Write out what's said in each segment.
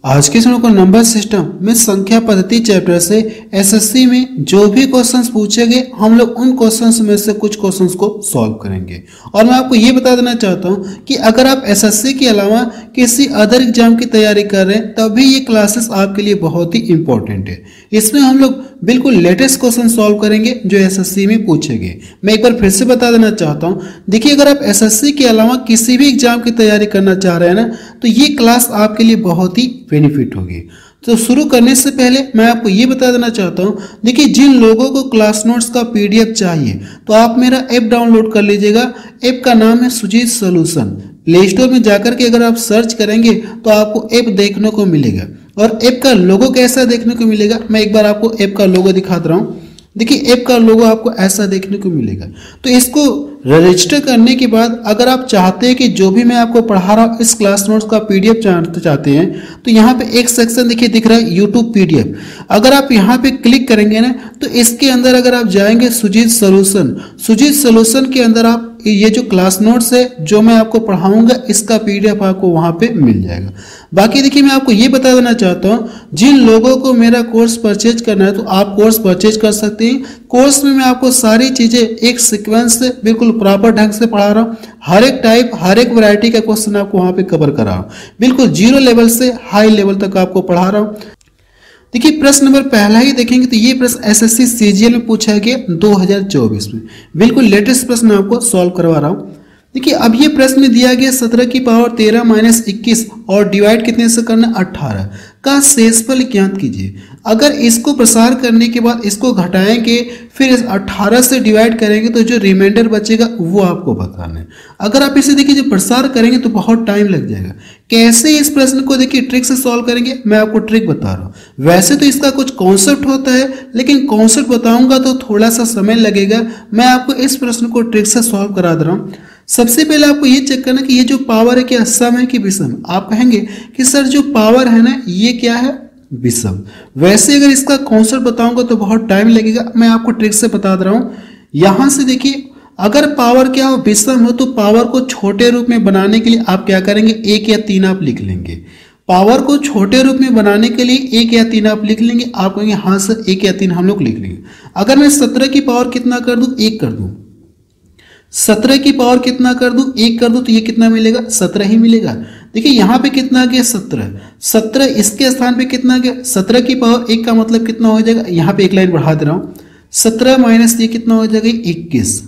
आज के समय को नंबर सिस्टम में संख्या पद्धति चैप्टर से एसएससी में जो भी क्वेश्चंस पूछे गए हम लोग उन क्वेश्चंस में से कुछ क्वेश्चंस को सॉल्व करेंगे। और मैं आपको ये बता देना चाहता हूँ कि अगर आप एसएससी के अलावा किसी अदर एग्जाम की तैयारी कर रहे हैं तब भी ये क्लासेस आपके लिए बहुत ही इंपॉर्टेंट है। इसमें हम लोग बिल्कुल लेटेस्ट क्वेश्चन सॉल्व करेंगे जो एसएससी में पूछे गए। मैं एक बार फिर से बता देना चाहता हूँ, देखिए अगर आप एसएससी के अलावा किसी भी एग्जाम की तैयारी करना चाह रहे हैं ना तो ये क्लास आपके लिए बहुत ही बेनिफिट होगी। तो शुरू करने से पहले मैं आपको ये बता देना चाहता हूँ, देखिए जिन लोगों को क्लास नोट्स का पीडीएफ चाहिए तो आप मेरा ऐप डाउनलोड कर लीजिएगा। ऐप का नाम है सुजीत सॉल्यूशन। प्ले स्टोर में जाकर के अगर आप सर्च करेंगे तो आपको ऐप देखने को मिलेगा। और ऐप का लोगो कैसा देखने को मिलेगा, मैं एक बार आपको ऐप का लोगो दिखा दे रहा हूँ। देखिए ऐप का लोगो आपको ऐसा देखने को मिलेगा। तो इसको रजिस्टर करने के बाद अगर आप चाहते हैं कि जो भी मैं आपको पढ़ा रहा हूँ इस क्लास नोट्स का पीडीएफ चाहते हैं तो यहाँ पे एक सेक्शन देखिए दिख रहा है यूट्यूब पीडीएफ। अगर आप यहाँ पे क्लिक करेंगे ना तो इसके अंदर अगर आप जाएंगे सुजीत सॉल्यूशन के अंदर आप ये जो क्लास नोट्स है जो मैं आपको पढ़ाऊंगा इसका पीडीएफ आपको वहां पे मिल जाएगा। बाकी देखिए मैं आपको ये बता देना चाहता हूँ, जिन लोगों को मेरा कोर्स परचेज करना है तो आप कोर्स परचेज कर सकते हैं। कोर्स में मैं आपको सारी चीजें एक सीक्वेंस से बिल्कुल प्रॉपर ढंग से पढ़ा रहा हूँ। हर एक टाइप हर एक वैरायटी का क्वेश्चन आपको वहां पे कवर करा रहा हूँ। बिल्कुल जीरो लेवल से हाई लेवल तक आपको पढ़ा रहा हूँ। देखिए प्रश्न नंबर पहला ही देखेंगे तो ये प्रश्न एसएससी सीजीएल में पूछा गया 2024 में। बिल्कुल लेटेस्ट प्रश्न आपको सॉल्व करवा रहा हूँ। देखिए अब ये प्रश्न में दिया गया 17 की पावर 13 माइनस 21 और डिवाइड कितने से करना 18 का शेषफल ज्ञात कीजिए। अगर इसको प्रसार करने के बाद इसको घटाएंगे फिर इस 18 से डिवाइड करेंगे तो जो रिमाइंडर बचेगा वो आपको बताना है। अगर आप इसे देखिए जो प्रसार करेंगे तो बहुत टाइम लग जाएगा। कैसे इस प्रश्न को देखिए ट्रिक से सॉल्व करेंगे मैं आपको ट्रिक बता रहा हूँ। वैसे तो इसका कुछ कॉन्सेप्ट होता है लेकिन कॉन्सेप्ट बताऊंगा तो थोड़ा सा समय लगेगा। मैं आपको इस प्रश्न को ट्रिक से सॉल्व करा दे रहा हूँ। सबसे पहले आपको ये चेक करना कि ये जो पावर है क्या सम है कि विषम। आप कहेंगे कि सर जो पावर है ना ये क्या है विषम। वैसे अगर इसका कॉन्सेप्ट बताऊंगा तो बहुत टाइम लगेगा। मैं आपको ट्रिक से बता दे रहा हूँ। यहां से देखिए अगर पावर क्या हो विषम हो तो पावर को छोटे रूप में बनाने के लिए आप क्या करेंगे 1 या 3 आप लिख लेंगे। पावर को छोटे रूप में बनाने के लिए 1 या 3 आप लिख लेंगे। आप कहेंगे हाँ सर 1 या 3 हम लोग लिख लेंगे। अगर मैं 17 की पावर कितना कर दूं 1 कर दूं, 17 की पावर कितना कर दूं 1 कर दूं तो ये कितना मिलेगा 17 ही मिलेगा। देखिए यहाँ पे कितना आ गया 17 इसके स्थान पे कितना आ गया 17 की पावर 1 का मतलब कितना हो जाएगा, यहाँ पे एक लाइन बढ़ा दे रहा हूँ 17 माइनस ये कितना हो जाएगा 21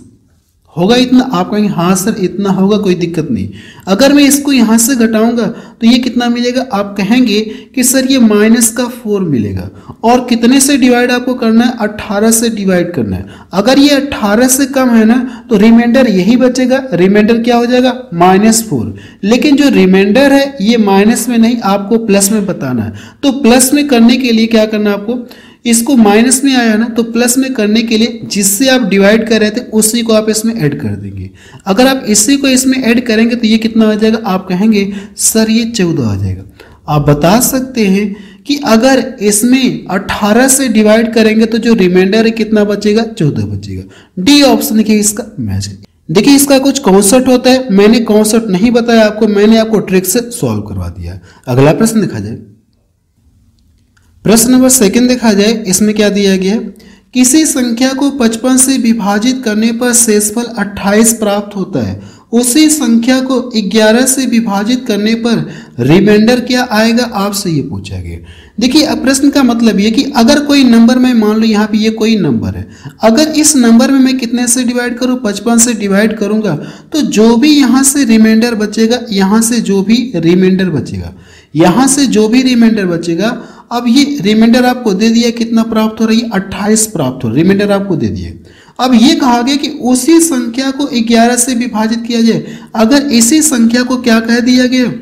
होगा इतना। आप कहेंगे हाँ सर इतना होगा कोई दिक्कत नहीं। अगर मैं इसको यहाँ से घटाऊंगा तो ये कितना मिलेगा, आप कहेंगे कि सर ये -4 मिलेगा। और कितने से डिवाइड आपको करना है 18 से डिवाइड करना है। अगर ये 18 से कम है ना तो रिमाइंडर यही बचेगा। रिमाइंडर क्या हो जाएगा -4। लेकिन जो रिमाइंडर है ये माइनस में नहीं आपको प्लस में बताना है। तो प्लस में करने के लिए क्या करना है आपको, इसको माइनस में आया ना तो प्लस में करने के लिए जिससे आप डिवाइड कर रहे थे उसी को आप इसमें ऐड कर देंगे। अगर आप इसी को इसमें ऐड करेंगे तो ये कितना हो जाएगा, आप कहेंगे सर ये 14 हो जाएगा। आप बता सकते हैं कि अगर इसमें 18 से डिवाइड करेंगे तो जो रिमाइंडर है कितना बचेगा 14 बचेगा। डी ऑप्शन देखिए इसका मैच है। देखिए इसका कुछ कॉन्सेप्ट होता है, मैंने कॉन्सेप्ट नहीं बताया आपको, मैंने आपको ट्रिक से सॉल्व करवा दिया। अगला प्रश्न देखा जाए। प्रश्न नंबर 2 देखा जाए। इसमें क्या दिया गया है, किसी संख्या को 55 से विभाजित करने पर शेषफल 28 प्राप्त होता है। उसी संख्या को 11 से विभाजित करने पर रिमाइंडर क्या आएगा, आपसे ये पूछा गया। देखिए अब प्रश्न का मतलब ये कि अगर कोई नंबर में मान लो यहाँ पे ये कोई नंबर है, अगर इस नंबर में मैं कितने से डिवाइड करूँ 55 से डिवाइड करूंगा तो जो भी यहाँ से रिमाइंडर बचेगा, यहाँ से जो भी रिमाइंडर बचेगा, यहाँ से जो भी रिमाइंडर बचेगा, अब ये रिमाइंडर आपको दे दिया कितना प्राप्त हो रही है 28 प्राप्त हो, रिमाइंडर आपको दे दिए। अब ये कहा गया कि उसी संख्या को 11 से विभाजित किया जाए। अगर इसी संख्या को क्या कह दिया गया,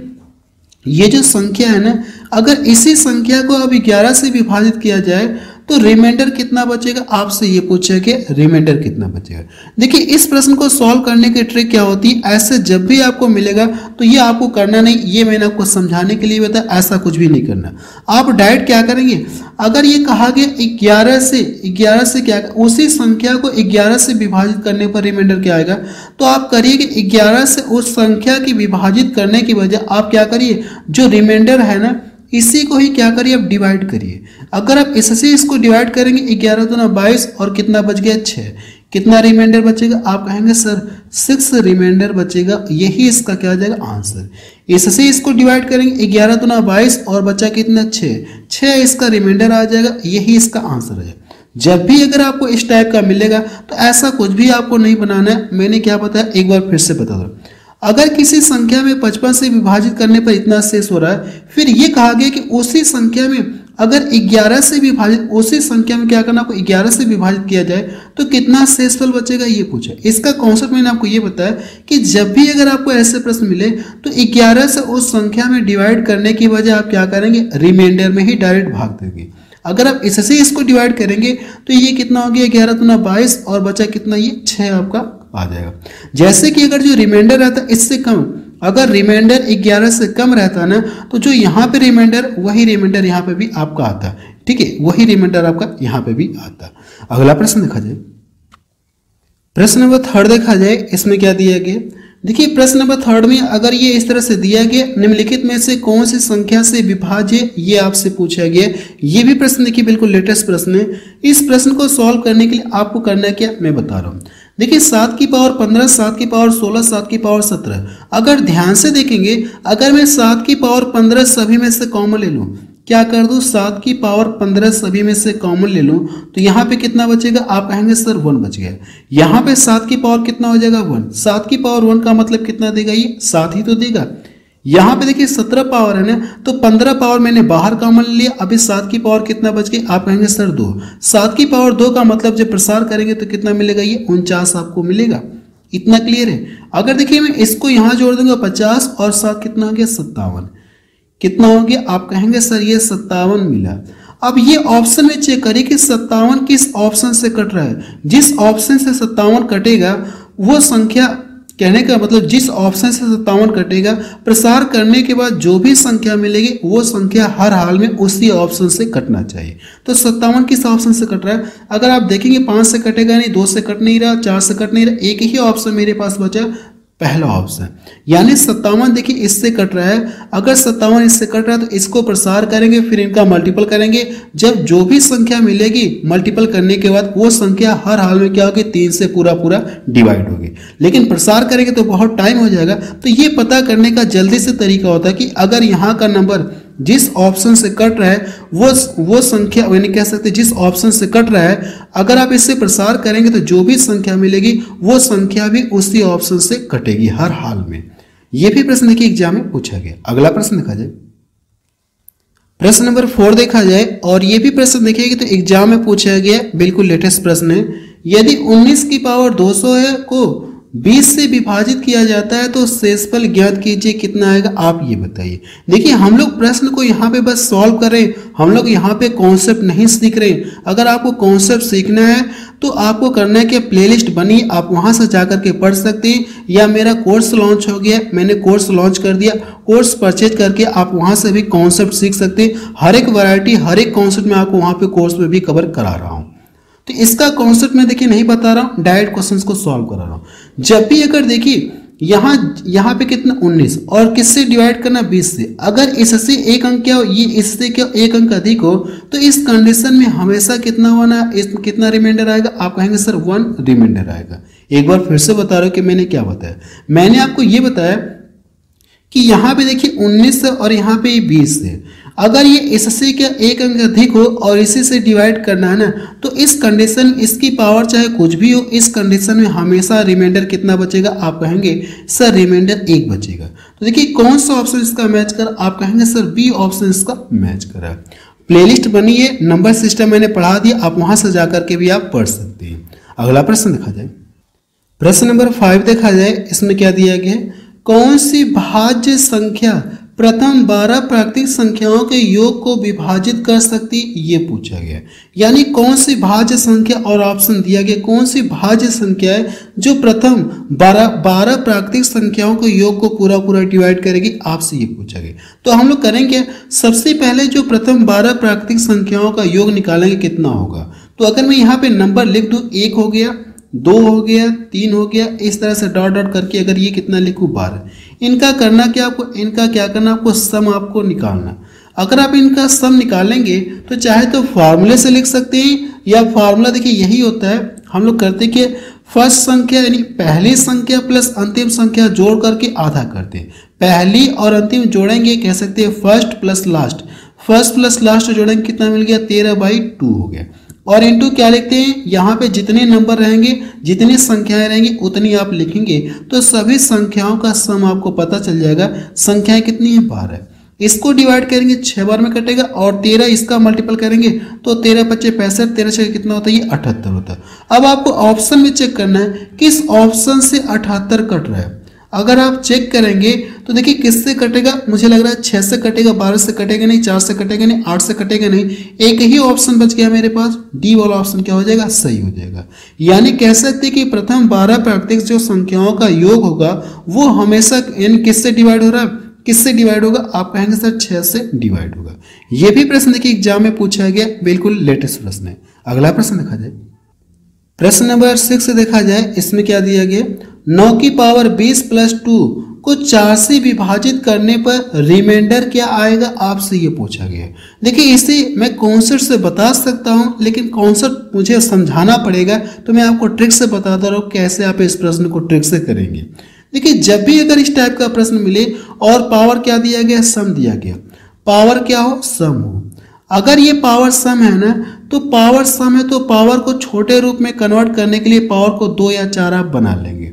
ये जो संख्या है ना अगर इसी संख्या को अब 11 से विभाजित किया जाए तो रिमाइंडर कितना बचेगा, आपसे ये पूछे कि रिमाइंडर कितना बचेगा। देखिए इस प्रश्न को सॉल्व करने की ट्रिक क्या होती है, ऐसे जब भी आपको मिलेगा तो ये आपको करना नहीं, ये मैंने आपको समझाने के लिए बताया, ऐसा कुछ भी नहीं करना। आप डायरेक्ट क्या करेंगे, अगर ये कहा गया 11 से क्या उसी संख्या को 11 से विभाजित करने पर रिमाइंडर क्या आएगा, तो आप करिए कि 11 से उस संख्या की विभाजित करने की वजह आप क्या करिए, जो रिमाइंडर है ना इसी को ही क्या करिए, आप डिवाइड करिए। अगर आप इससे इसको डिवाइड करेंगे, 11 दूना 22 और कितना बच गया 6, कितना रिमाइंडर बचेगा, आप कहेंगे सर 6 रिमाइंडर बचेगा, यही इसका क्या आ जाएगा आंसर। इससे इसको डिवाइड करेंगे, 11 दूना 22 और बचा कितना 6 इसका रिमाइंडर आ जाएगा, यही इसका आंसर है। जब भी अगर आपको इस टाइप का मिलेगा तो ऐसा कुछ भी आपको नहीं बनाना है, मैंने क्या बताया एक बार फिर से बता दो। अगर किसी संख्या में 55 से विभाजित करने पर इतना शेष हो रहा है, फिर ये कहा गया कि उसी संख्या में अगर 11 से विभाजित, उसी संख्या में क्या करना, आपको 11 से विभाजित किया जाए तो कितना शेषफल बचेगा, ये पूछा। इसका कॉन्सेप्ट मैंने आपको ये बताया कि जब भी अगर आपको ऐसे प्रश्न मिले तो 11 से उस संख्या में डिवाइड करने की वजह आप क्या करेंगे, रिमाइंडर में ही डायरेक्ट भाग देंगे। अगर आप इससे इसको डिवाइड करेंगे तो ये कितना हो गया, 11 दूना 22 और बचा कितना, ये 6 आपका आ जाएगा। जैसे कि अगर जो रिमाइंडर रहता है इससे कम, अगर रिमाइंडर 11 से कम रहता है ना, तो जो यहाँ पे रिमाइंडर, वही रिमाइंडर यहाँ पे भी आपका आता है। ठीक है, वही रिमाइंडर आपका यहाँ पे भी आता है। अगला प्रश्न देखा जाए, प्रश्न नंबर 3 देखा जाए, इसमें क्या दिया गया। देखिए प्रश्न नंबर 3 में अगर ये इस तरह से दिया गया, निम्नलिखित में से कौन सी संख्या से विभाज्य, ये आपसे पूछा गया। ये भी प्रश्न देखिए बिल्कुल लेटेस्ट प्रश्न है। इस प्रश्न को सॉल्व करने के लिए आपको करना क्या, मैं बता रहा हूँ। देखिए 7 की पावर 15, 7 की पावर 16, 7 की पावर 17। अगर ध्यान से देखेंगे, अगर मैं 7 की पावर 15 सभी में से कॉमन ले लूँ, क्या कर दूं, 7 की पावर 15 सभी में से कॉमन ले लूं, तो यहाँ पे कितना बचेगा, आप कहेंगे सर 1 बच गया। यहाँ पे 7 की पावर कितना हो जाएगा 1, 7 की पावर 1 का मतलब कितना देगा, ये 7 ही तो देगा। यहाँ पे देखिए 17 पावर है ना, तो 15 पावर मैंने बाहर कॉमन लिया, अभी 7 की पावर कितना बच गई, आप कहेंगे सर 2। 7 की पावर 2 का मतलब जब प्रसार करेंगे तो कितना मिलेगा, ये 49 आपको मिलेगा। इतना क्लियर है। अगर देखिए मैं इसको यहाँ जोड़ दूंगा 50 और 7 कितना हो गया 57, कितना हो गया, आप कहेंगे सर ये 57 मिला। अब ये ऑप्शन में चेक करिए कि 57 किस ऑप्शन से कट रहा है। जिस ऑप्शन से 57 कटेगा वो संख्या, कहने का मतलब जिस ऑप्शन से 57 कटेगा, प्रसार करने के बाद जो भी संख्या मिलेगी वो संख्या हर हाल में उसी ऑप्शन से कटना चाहिए। तो 57 किस ऑप्शन से कट रहा है, अगर आप देखेंगे 5 से कटेगा नहीं, 2 से कट नहीं रहा, 4 से कट नहीं रहा, एक ही ऑप्शन मेरे पास बचा, पहला ऑप्शन, यानी 57 देखिए इससे कट रहा है। अगर 57 इससे कट रहा है तो इसको प्रसार करेंगे, फिर इनका मल्टीपल करेंगे। जब जो भी संख्या मिलेगी मल्टीपल करने के बाद वो संख्या हर हाल में क्या होगी, 3 से पूरा पूरा डिवाइड होगी। लेकिन प्रसार करेंगे तो बहुत टाइम हो जाएगा। तो ये पता करने का जल्दी से तरीका होता है कि अगर यहाँ का नंबर जिस ऑप्शन से कट रहा है वो संख्या, यानी कह सकते जिस ऑप्शन से कट रहा है, अगर आप इससे प्रसार करेंगे तो जो भी संख्या मिलेगी वो संख्या भी उसी ऑप्शन से कटेगी हर हाल में। ये भी प्रश्न देखिए एग्जाम में पूछा गया। अगला प्रश्न देखा जाए, प्रश्न नंबर 4 देखा जाए, और ये भी प्रश्न देखिए तो एग्जाम में पूछा गया, बिल्कुल लेटेस्ट प्रश्न है। यदि 19 की पावर 200 है को 20 से विभाजित किया जाता है तो शेषफल ज्ञात कीजिए, कितना आएगा, आप ये बताइए। देखिए हम लोग प्रश्न को यहाँ पे बस सॉल्व करें, हम लोग यहाँ पे कॉन्सेप्ट नहीं सीख रहे। अगर आपको कॉन्सेप्ट सीखना है तो आपको करना है कि प्लेलिस्ट बनी, आप वहाँ से जाकर के पढ़ सकते हैं, या मेरा कोर्स लॉन्च हो गया, मैंने कोर्स लॉन्च कर दिया, कोर्स परचेज करके आप वहाँ से भी कॉन्सेप्ट सीख सकते हैं। हर एक वैरायटी, हर एक कॉन्सेप्ट में आपको वहाँ पे कोर्स में भी कवर करा रहा हूँ। तो इसका कॉन्सेप्ट मैं देखिए नहीं बता रहा हूँ, डायरेक्ट क्वेश्चंस को सॉल्व करा रहा हूँ। जब भी अगर देखिए यहाँ पे कितना 19 और किससे डिवाइड करना 20 से, अगर इससे एक अंक क्या हो, ये इससे क्या एक अंक अधिक हो, तो इस कंडीशन में हमेशा कितना होना, कितना रिमाइंडर आएगा, आप कहेंगे सर 1 रिमाइंडर आएगा। एक बार फिर से बता रहा हूँ कि मैंने क्या बताया। मैंने आपको ये बताया कि यहाँ पे देखिए 19 और यहाँ पे 20 है, अगर ये इससे क्या एक अंक अधिक हो और इसी से डिवाइड करना है ना, तो इस कंडीशन इसकी पावर चाहे कुछ भी हो, इस कंडीशन में हमेशा रिमाइंडर कितना बचेगा, आप कहेंगे सर रिमाइंडर 1 बचेगा। तो देखिए कौन सा ऑप्शन इसका मैच कर, आप कहेंगे सर बी ऑप्शन इसका मैच करा। प्लेलिस्ट बनी है, नंबर सिस्टम मैंने पढ़ा दिया, आप वहां से जाकर के भी आप पढ़ सकते हैं। अगला प्रश्न देखा जाए, प्रश्न नंबर 5 देखा जाए, इसमें क्या दिया गया है, कौन सी भाज्य संख्या प्रथम 12 प्राकृतिक संख्याओं के योग को विभाजित कर सकती, ये पूछा गया। यानी कौन सी भाज्य संख्या, और ऑप्शन दिया गया कौन सी भाज्य संख्या है जो प्रथम 12 प्राकृतिक संख्याओं के योग को पूरा पूरा डिवाइड करेगी, आपसे ये पूछा गया। तो हम लोग करेंगे सबसे पहले जो प्रथम 12 प्राकृतिक संख्याओं का योग निकालेंगे कितना होगा। तो अगर मैं यहाँ पे नंबर लिख दूं, 1 हो गया, 2 हो गया, 3 हो गया, इस तरह से डॉट डॉट करके अगर ये कितना लिखूं 12, इनका करना क्या, आपको इनका क्या करना, आपको सम आपको निकालना। अगर आप इनका सम निकालेंगे तो चाहे तो फार्मूले से लिख सकते हैं, या फार्मूला देखिए यही होता है, हम लोग करते कि फर्स्ट संख्या यानी पहली संख्या प्लस अंतिम संख्या जोड़ करके आधा करते हैं। पहली और अंतिम जोड़ेंगे, कह सकते हैं first plus last, first plus last जोड़ेंगे कितना मिल गया, 13/2 हो गया। और इनटू क्या लिखते हैं, यहाँ पे जितने नंबर रहेंगे, जितनी संख्याएं रहेंगी उतनी आप लिखेंगे, तो सभी संख्याओं का सम आपको पता चल जाएगा। संख्याएं कितनी है, 12। इसको डिवाइड करेंगे 6 बार में कटेगा, और 13 इसका मल्टीपल करेंगे तो 13 × 5 = 65, 13 6 कितना होता है, ये 78 होता है। अब आपको ऑप्शन में चेक करना है किस ऑप्शन से 78 कट रहा है। अगर आप चेक करेंगे तो देखिए किससे कटेगा, मुझे लग रहा है 6 से कटेगा, 12 से कटेगा नहीं, 4 से कटेगा नहीं, 8 से कटेगा नहीं, एक ही ऑप्शन बच गया मेरे पास, डी वाला ऑप्शन क्या हो जाएगा, सही हो जाएगा। यानी कह सकते हैं कि प्रथम 12 प्राकृतिक जो संख्याओं का योग होगा वो हमेशा यानी किससे डिवाइड हो रहा है, किससे डिवाइड होगा, आप कहेंगे सर 6 से डिवाइड होगा। ये भी प्रश्न देखिए एग्जाम में पूछा गया, बिल्कुल लेटेस्ट प्रश्न है। अगला प्रश्न देखा जाए, प्रश्न नंबर 6 देखा जाए, इसमें क्या दिया गया, 9 की पावर 20 + 2 को 4 से विभाजित करने पर रिमाइंडर क्या आएगा, आपसे ये पूछा गया है। देखिए इसे मैं कॉन्सेप्ट से बता सकता हूँ, लेकिन कॉन्सेप्ट मुझे समझाना पड़ेगा, तो मैं आपको ट्रिक से बताता रहूँ कैसे आप इस प्रश्न को ट्रिक से करेंगे। देखिए जब भी अगर इस टाइप का प्रश्न मिले और पावर क्या दिया गया, सम दिया गया, पावर क्या हो, सम हो, अगर ये पावर सम है ना, तो पावर सम है तो पावर को छोटे रूप में कन्वर्ट करने के लिए पावर को 2 या 4 आप बना लेंगे।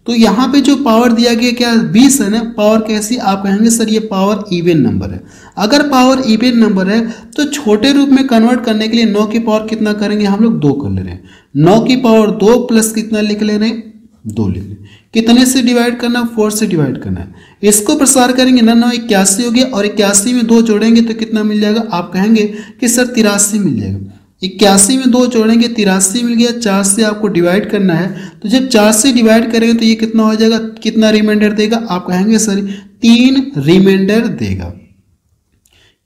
तो यहाँ पे जो पावर दिया गया क्या 20 है ना, पावर कैसी, आप कहेंगे सर ये पावर इवन नंबर है। अगर पावर इवन नंबर है तो छोटे रूप में कन्वर्ट करने के लिए 9 की पावर कितना करेंगे, हम लोग 2 कर ले रहे हैं। 9 की पावर 2 प्लस कितना लिख ले रहे हैं, 2 लिख लें। कितने से डिवाइड करना, 4 से डिवाइड करना है। इसको प्रसार करेंगे ना, 9 81 हो गया, और 81 में 2 जोड़ेंगे तो कितना मिल जाएगा, आप कहेंगे कि सर 83 मिल जाएगा। 81 में 2 जोड़ेंगे 83 मिल गया, 4 से आपको डिवाइड करना है, तो जब 4 से डिवाइड करेंगे तो ये कितना हो जाएगा, कितना रिमाइंडर देगा, आप कहेंगे सर 3 रिमाइंडर देगा।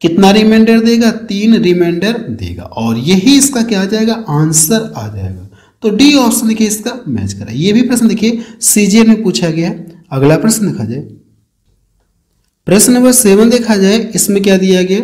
कितना रिमाइंडर देगा, 3 रिमाइंडर देगा, और यही इसका क्या आ जाएगा, आंसर आ जाएगा। तो डी ऑप्शन देखिए इसका मैच करा। ये भी प्रश्न देखिए सीजीएल में पूछा गया। अगला प्रश्न देखा जाए, प्रश्न नंबर 7 देखा जाए, इसमें क्या दिया गया,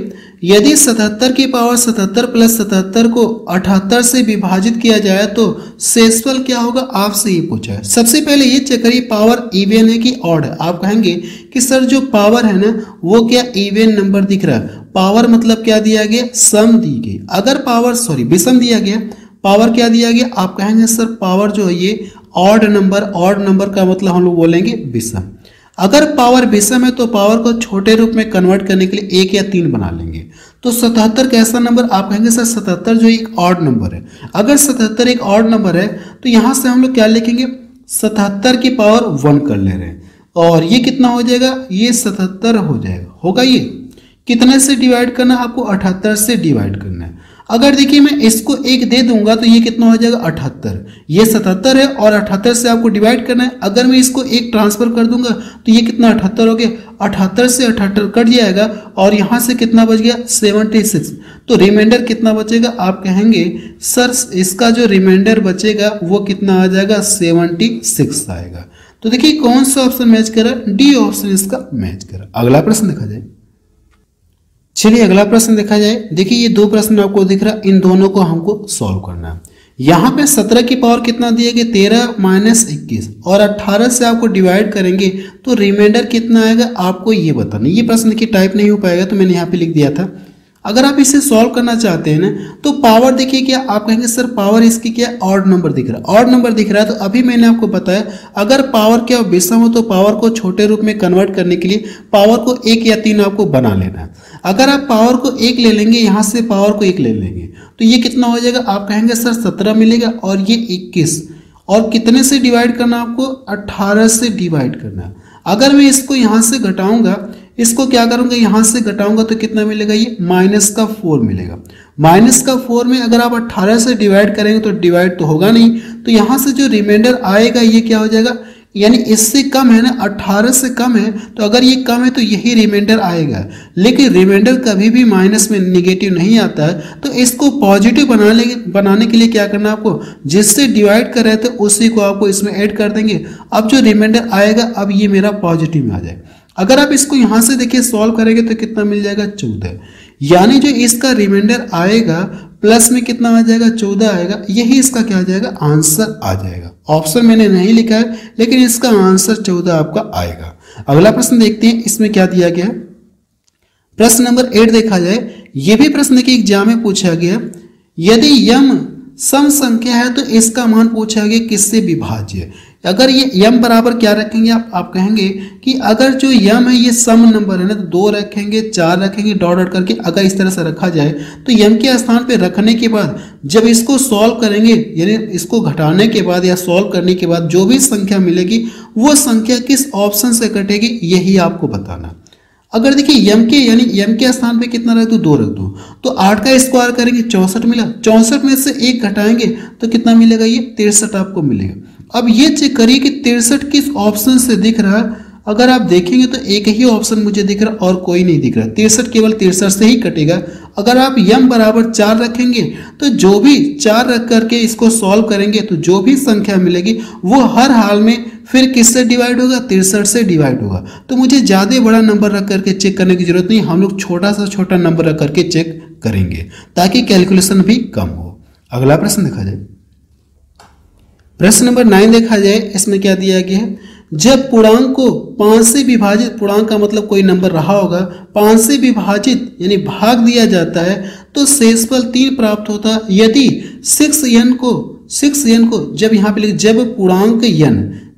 यदि 77 की पावर 77 + 77 को 78 से विभाजित किया जाए तो शेषफल क्या होगा, आपसे ये पूछा है। सबसे पहले ये चेक करिए पावर इवन है कि ऑड है। आप कहेंगे कि सर जो पावर है ना वो क्या इवन नंबर दिख रहा है, पावर मतलब क्या दिया गया, सम दी गई। अगर पावर विषम दिया गया, पावर क्या दिया गया, आप कहेंगे सर पावर जो है ये ऑड नंबर का मतलब हम लोग बोलेंगे विषम। अगर पावर विषम है तो पावर को छोटे रूप में कन्वर्ट करने के लिए 1 या 3 बना लेंगे। तो 77 कैसा नंबर, आप कहेंगे सर 77 जो एक ऑड नंबर है। अगर 77 एक ऑड नंबर है तो यहाँ से हम लोग क्या लिखेंगे, 77 की पावर 1 कर ले रहे हैं, और ये कितना हो जाएगा, ये 77 हो जाएगा। होगा ये कितने से डिवाइड करना, आपको 78 से डिवाइड करना है। अगर देखिए मैं इसको 1 दे दूंगा तो ये कितना हो जाएगा, 78। ये 77 है और 78 से आपको डिवाइड करना है। अगर मैं इसको 1 ट्रांसफर कर दूंगा तो ये कितना 78 हो गया, 78 से 78 कट जाएगा, और यहाँ से कितना बच गया, 76। तो रिमाइंडर कितना बचेगा, आप कहेंगे सर इसका जो रिमाइंडर बचेगा वो कितना आ जाएगा, 76 आएगा। तो देखिए कौन सा ऑप्शन मैच करा, डी ऑप्शन इसका मैच करा। अगला प्रश्न देखा जाए, चलिए अगला प्रश्न देखा जाए। देखिए ये 2 प्रश्न आपको दिख रहा है, इन दोनों को हमको सॉल्व करना है। यहाँ पे 17 की पावर कितना दिया गया, 13 - 21, और 18 से आपको डिवाइड करेंगे तो रिमाइंडर कितना आएगा, आपको ये बताना। ये प्रश्न देखिए टाइप नहीं हो पाएगा तो मैंने यहाँ पे लिख दिया था। अगर आप इसे सॉल्व करना चाहते हैं ना तो पावर देखिए क्या, आप कहेंगे सर पावर इसकी क्या, ऑड नंबर दिख रहा है, ऑड नंबर दिख रहा है। तो अभी मैंने आपको बताया अगर पावर क्या विषम हो तो पावर को छोटे रूप में कन्वर्ट करने के लिए पावर को 1 या 3 आपको बना लेना है। अगर आप पावर को 1 ले लेंगे, यहाँ से पावर को 1 ले लेंगे तो ये कितना हो जाएगा, आप कहेंगे सर 17 मिलेगा, और ये 21, और कितने से डिवाइड करना, आपको 18 से डिवाइड करना है। अगर मैं इसको यहाँ से घटाऊंगा, इसको क्या करूंगा, यहाँ से घटाऊंगा तो कितना मिलेगा, ये -4 मिलेगा। -4 में अगर आप 18 से डिवाइड करेंगे तो डिवाइड तो होगा नहीं, तो यहाँ से जो रिमाइंडर आएगा ये क्या हो जाएगा, यानी इससे कम है ना, 18 से कम है, तो अगर ये कम है तो यही रिमाइंडर आएगा। लेकिन रिमाइंडर कभी भी माइनस में नेगेटिव नहीं आता है, तो इसको पॉजिटिव बनाने के लिए क्या करना है आपको, जिससे डिवाइड कर रहे थे उसी को आपको इसमें ऐड कर देंगे। अब जो रिमाइंडर आएगा अब ये मेरा पॉजिटिव में आ जाएगा। अगर आप इसको यहाँ से देखिए सॉल्व करेंगे तो कितना मिल जाएगा, 14। यानी जो इसका रिमाइंडर आएगा प्लस में कितना आ जाएगा, 14 आएगा। यही इसका क्या आ जाएगा, आंसर आ जाएगा। ऑप्शन मैंने नहीं लिखा है लेकिन इसका आंसर 14 आपका आएगा। अगला प्रश्न देखते हैं इसमें क्या दिया गया। प्रश्न नंबर 8 देखा जाए, यह भी प्रश्न देखिए एग्जाम में पूछा गया, यदि यम सम संख्या है तो इसका मान पूछा गया किससे विभाज्य। अगर ये यम बराबर क्या रखेंगे, आप कहेंगे कि अगर जो यम है ये सम नंबर है ना, तो 2 रखेंगे, 4 रखेंगे, डॉट डॉट करके अगर इस तरह से रखा जाए तो यम के स्थान पे रखने के बाद जब इसको सॉल्व करेंगे, यानी इसको घटाने के बाद या सॉल्व करने के बाद जो भी संख्या मिलेगी वो संख्या किस ऑप्शन से कटेगी, यही आपको बताना। अगर देखिए यम के यानी यम के स्थान पे कितना रख दो, 2 रख दो, तो 8 का स्क्वायर करेंगे 64 मिला, 64 में से 1 घटाएंगे तो कितना मिलेगा, ये 63 आपको मिलेगा। अब ये चेक करिए कि 63 किस ऑप्शन से दिख रहा है। अगर आप देखेंगे तो एक ही ऑप्शन मुझे दिख रहा और कोई नहीं दिख रहा, 63 केवल 63 से ही कटेगा। अगर आप यम बराबर 4 रखेंगे तो जो भी 4 रख करके इसको सॉल्व करेंगे तो जो भी संख्या मिलेगी वो हर हाल में फिर किससे डिवाइड होगा, 63 से डिवाइड होगा। तो मुझे ज़्यादा बड़ा नंबर रख करके चेक करने की जरूरत नहीं, हम लोग छोटा सा छोटा नंबर रख करके चेक करेंगे ताकि कैलकुलेशन भी कम हो। अगला प्रश्न देखा जाए, प्रश्न नंबर 9 देखा जाए, इसमें क्या दिया गया है, जब पूर्णांक को 5 से विभाजित, पूर्णांक का मतलब कोई नंबर रहा होगा, 5 से विभाजित यानी भाग दिया जाता है तो शेषफल 3 प्राप्त होता है। यदि 6n को जब यहाँ पे लिख,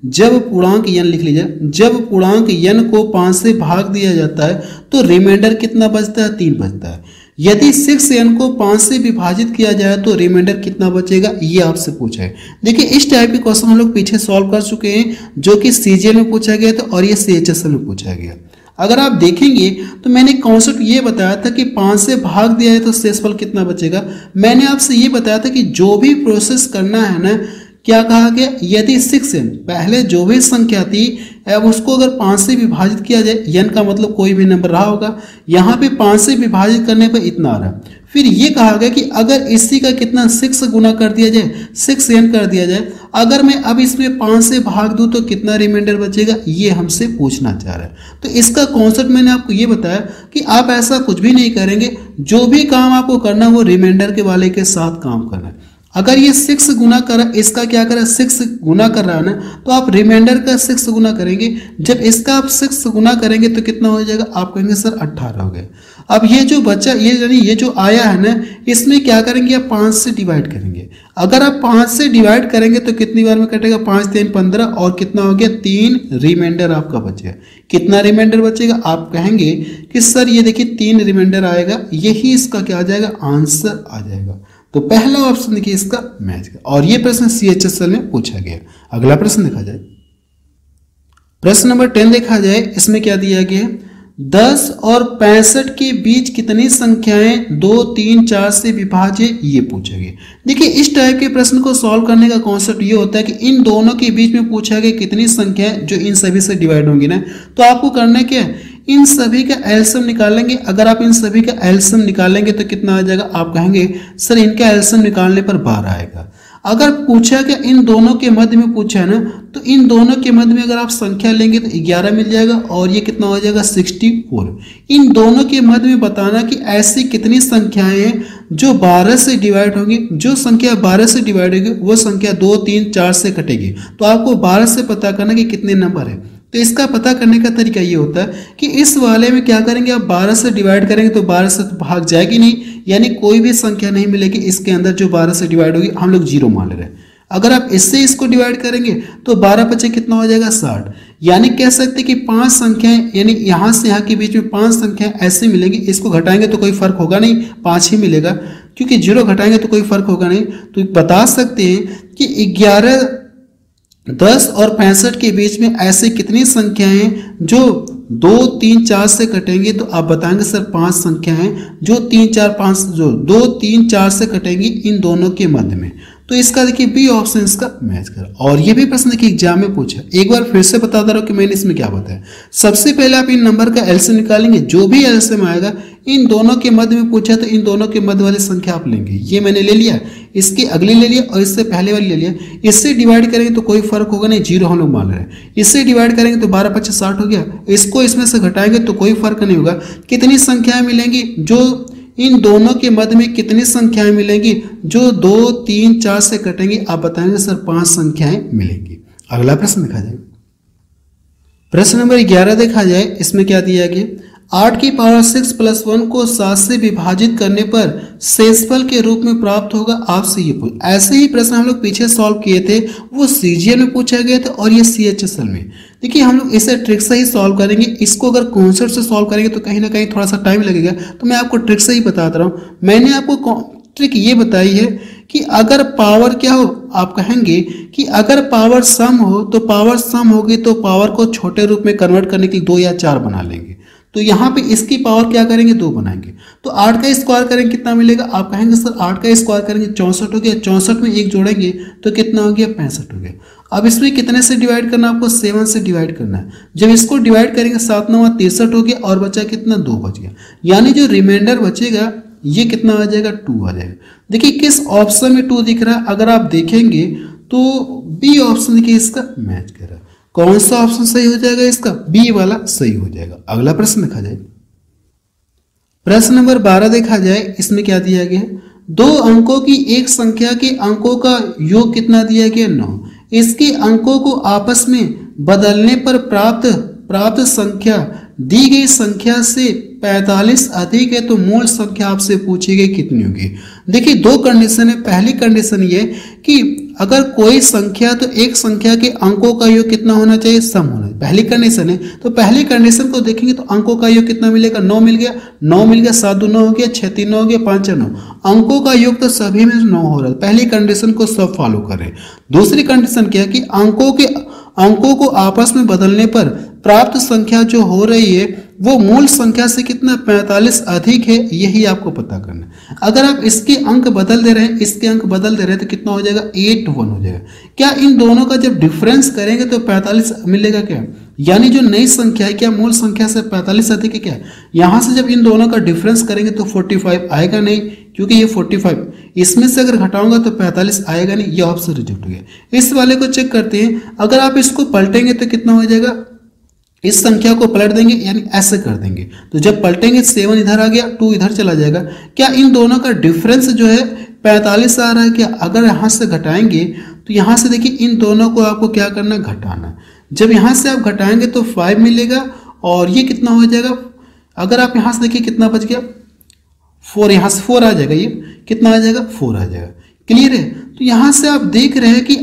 जब पूर्णांक n लिख लीजिए, जब पूर्णांक n को 5 से भाग दिया जाता है तो रिमाइंडर कितना बचता है, 3 बचता है। यदि 6n को 5 से विभाजित किया जाए तो रिमाइंडर कितना बचेगा, ये आपसे पूछा है। देखिए इस टाइप के क्वेश्चन हम लोग पीछे सॉल्व कर चुके हैं, जो कि सीजीएल में पूछा गया था और ये सीएचएसएल में पूछा गया। अगर आप देखेंगे तो मैंने कॉन्सेप्ट ये बताया था कि 5 से भाग दिया है तो शेषफल कितना बचेगा। मैंने आपसे ये बताया था कि जो भी प्रोसेस करना है ना, क्या कहा गया, यदि 6n पहले जो भी संख्या थी अब उसको अगर 5 से विभाजित किया जाए, n का मतलब कोई भी नंबर रहा होगा, यहाँ पे 5 से विभाजित करने पर इतना आ रहा है। फिर ये कहा गया कि अगर इसी का कितना 6 गुना कर दिया जाए, 6n कर दिया जाए, अगर मैं अब इसमें 5 से भाग दूं तो कितना रिमाइंडर बचेगा, ये हमसे पूछना चाह रहा है। तो इसका कॉन्सेप्ट मैंने आपको ये बताया कि आप ऐसा कुछ भी नहीं करेंगे, जो भी काम आपको करना वो रिमाइंडर के वाले के साथ काम करना है। अगर ये 6 गुना कर, इसका क्या कर रहा है, 6 गुना कर रहा है ना, तो आप रिमाइंडर का 6 गुना करेंगे। जब इसका आप 6 गुना करेंगे तो कितना हो जाएगा, आप कहेंगे सर 18 हो गया। अब ये जो बच्चा ये जो आया है ना, इसमें क्या करेंगे, आप 5 से डिवाइड करेंगे। अगर आप 5 से डिवाइड करेंगे तो कितनी बार में कटेगा, 5 3 15 और कितना हो गया, 3 रिमाइंडर आपका बचेगा। कितना रिमाइंडर बचेगा, आप कहेंगे कि सर ये देखिए 3 रिमाइंडर आएगा, यही इसका क्या आ जाएगा, आंसर आ जाएगा। तो पहला ऑप्शन देखिए इसका मैच का, और ये प्रश्न सीएचएसएल में पूछा गया। अगला प्रश्न देखा जाए, प्रश्न नंबर 10 देखा जाए, इसमें क्या दिया गया है, 10 और 65 के बीच कितनी संख्याएं 2 3 4 से विभाज्य, ये पूछा गया। देखिए इस टाइप के प्रश्न को सॉल्व करने का कॉन्सेप्ट ये होता है कि इन दोनों के बीच में पूछा गया कितनी संख्याएं जो इन सभी से डिवाइड होंगी ना, तो आपको करना क्या है, इन सभी का एलसीएम निकालेंगे। अगर आप इन सभी का एलसीएम निकालेंगे तो कितना आ जाएगा, आप कहेंगे सर इनका एलसीएम निकालने पर 12 आएगा। अगर पूछा कि इन दोनों के मध्य में पूछा है ना, तो इन दोनों के मध्य में अगर आप संख्या लेंगे तो 11 मिल जाएगा और ये कितना हो जाएगा, 64। इन दोनों के मध्य में बताना कि ऐसी कितनी संख्याएं हैं जो 12 से डिवाइड होंगी। जो संख्या 12 से डिवाइड होगी वो संख्या 2 3 4 से कटेगी। तो आपको 12 से पता करना कि कितने नंबर है। तो इसका पता करने का तरीका ये होता है कि इस वाले में क्या करेंगे, आप 12 से डिवाइड करेंगे तो 12 से भाग जाएगी नहीं, यानी कोई भी संख्या नहीं मिलेगी इसके अंदर जो 12 से डिवाइड होगी, हम लोग 0 मान ले रहे हैं। अगर आप इससे इसको डिवाइड करेंगे तो 12 बचे कितना हो जाएगा, 60। यानी कह सकते कि 5 संख्याएं, यानी यहाँ से यहाँ के बीच में 5 संख्याएं ऐसे मिलेंगी, इसको घटाएंगे तो कोई फर्क होगा नहीं, 5 ही मिलेगा, क्योंकि 0 घटाएंगे तो कोई फर्क होगा नहीं। तो बता सकते हैं कि 11 10 और 65 के बीच में ऐसी कितनी संख्याएं जो 2 3 4 से कटेंगी, तो आप बताएंगे सर 5 संख्याएं जो 3 4 5 जो 2 3 4 से कटेंगी इन दोनों के मध्य में। तो इसका देखिए बी ऑप्शन इसका मैच कर। और ये भी प्रश्न देखिए एग्जाम में पूछा, एक बार फिर से बता दे रहा हूं कि मैंने इसमें क्या बताया। सबसे पहले आप इन नंबर का एलसीएम निकालेंगे, जो भी एलसीएम आएगा इन दोनों के मध्य में पूछा तो इन दोनों के मध्य वाली संख्या आप लेंगे। ये मैंने ले लिया, इसकी अगली ले लिया और इससे पहले वाली ले लिया। इससे डिवाइड करेंगे तो कोई फर्क होगा नहीं, जीरो हम लोग मान रहे हैं। इससे डिवाइड करेंगे तो 12 25 60 हो गया। इसको इसमें से घटाएंगे तो कोई फर्क नहीं होगा। कितनी संख्याएं मिलेंगी, जो इन दोनों के मध्य में कितनी संख्याएं मिलेंगी, जो 2 3 4 से कटेंगे आप बताएंगे सर 5 संख्याएं मिलेंगी। अगला प्रश्न देखा जाए, प्रश्न नंबर 11 देखा जाए। इसमें क्या दिया गया, 8 की पावर 6 प्लस 1 को 7 से विभाजित करने पर शेषफल के रूप में प्राप्त होगा। आपसे ये पूछ, ऐसे ही प्रश्न हम लोग पीछे सॉल्व किए थे, वो सीजीएल में पूछा गया था और ये सीएचएसएल में। देखिए हम लोग इसे ट्रिक से ही सॉल्व करेंगे। इसको अगर कॉन्सेप्ट से सॉल्व करेंगे तो कहीं ना कहीं थोड़ा सा टाइम लगेगा, तो मैं आपको ट्रिक से ही बताता रहा हूँ। मैंने आपको ट्रिक ये बताई है कि अगर पावर क्या हो, आप कहेंगे कि अगर पावर सम हो तो पावर सम होगी तो पावर को छोटे रूप में कन्वर्ट करने के लिए 2 या 4 बना लेंगे। तो यहाँ पे इसकी पावर क्या करेंगे, 2 बनाएंगे। तो 8 का स्क्वायर करेंगे कितना मिलेगा, आप कहेंगे सर 8 का स्क्वायर करेंगे 64 हो गया। 64 में 1 जोड़ेंगे तो कितना हो गया, 65 हो गया। अब इसमें कितने से डिवाइड करना है, आपको 7 से डिवाइड करना है। जब इसको डिवाइड करेंगे 7 9 63 हो गया और बचा कितना, 2 बच गया। यानी जो रिमाइंडर बचेगा ये कितना आ जाएगा, 2 आ जाएगा। देखिए किस ऑप्शन में 2 दिख रहा है, अगर आप देखेंगे तो बी ऑप्शन देखिए इसका मैच कर रहा है। कौन सा ऑप्शन सही हो जाएगा, इसका बी वाला सही हो जाएगा। अगला प्रश्न देखा जाए, प्रश्न नंबर 12 देखा जाए। इसमें क्या दिया गया है, 2 अंकों की एक संख्या के अंकों का योग कितना दिया गया, 9। इसके अंकों को आपस में बदलने पर प्राप्त संख्या दी गई संख्या से 45 अधिक है तो मूल संख्या आपसे पूछी गई कितनी होगी। देखिए 2 कंडीशन है। पहली कंडीशन ये कि अगर कोई संख्या तो एक संख्या के अंकों का योग कितना होना चाहिए, सम होना चाहिए, पहली कंडीशन है। तो पहली कंडीशन को देखेंगे तो अंकों का योग कितना मिलेगा, 9 मिल गया। 9 मिल गया, 7 2 9 हो गया, 6 3 9 हो गया, 5 4 9। अंकों का योग तो सभी में 9 हो रहा है। पहली कंडीशन को सब फॉलो करें। दूसरी कंडीशन क्या है कि अंकों को आपस में बदलने पर प्राप्त संख्या जो हो रही है वो मूल संख्या से कितना, 45 अधिक है, यही आपको पता करना है। अगर आप इसके अंक बदल दे रहे हैं, इसके अंक बदल दे रहे हैं तो कितना हो जाएगा, 8 1 हो जाएगा। क्या इन दोनों का जब डिफरेंस करेंगे तो 45 मिलेगा क्या, यानी जो नई संख्या है क्या मूल संख्या से 45 अधिक है क्या। यहां से जब इन दोनों का डिफरेंस करेंगे तो 45 आएगा नहीं, क्योंकि ये 45 इसमें से अगर घटाऊंगा तो 45 आएगा नहीं, ये ऑप्शन रिजेक्ट हो गया। इस वाले को चेक करते हैं। अगर आप इसको पलटेंगे तो कितना हो जाएगा, इस संख्या को पलट देंगे यानी ऐसे कर देंगे, तो जब पलटेंगे 7 इधर आ गया, 2 इधर चला जाएगा। क्या इन दोनों का डिफरेंस जो है 45 आ रहा है क्या। अगर यहां से घटाएंगे तो यहां से देखिए इन दोनों को आपको क्या करना, घटाना। जब यहां से आप घटाएंगे तो 5 मिलेगा और ये कितना हो जाएगा, अगर आप यहां से देखिए कितना बच गया, 4, यहां से 4 आ जाएगा, ये कितना आ जाएगा, 4 आ जाएगा। क्लियर है। तो यहां से आप देख रहे हैं कि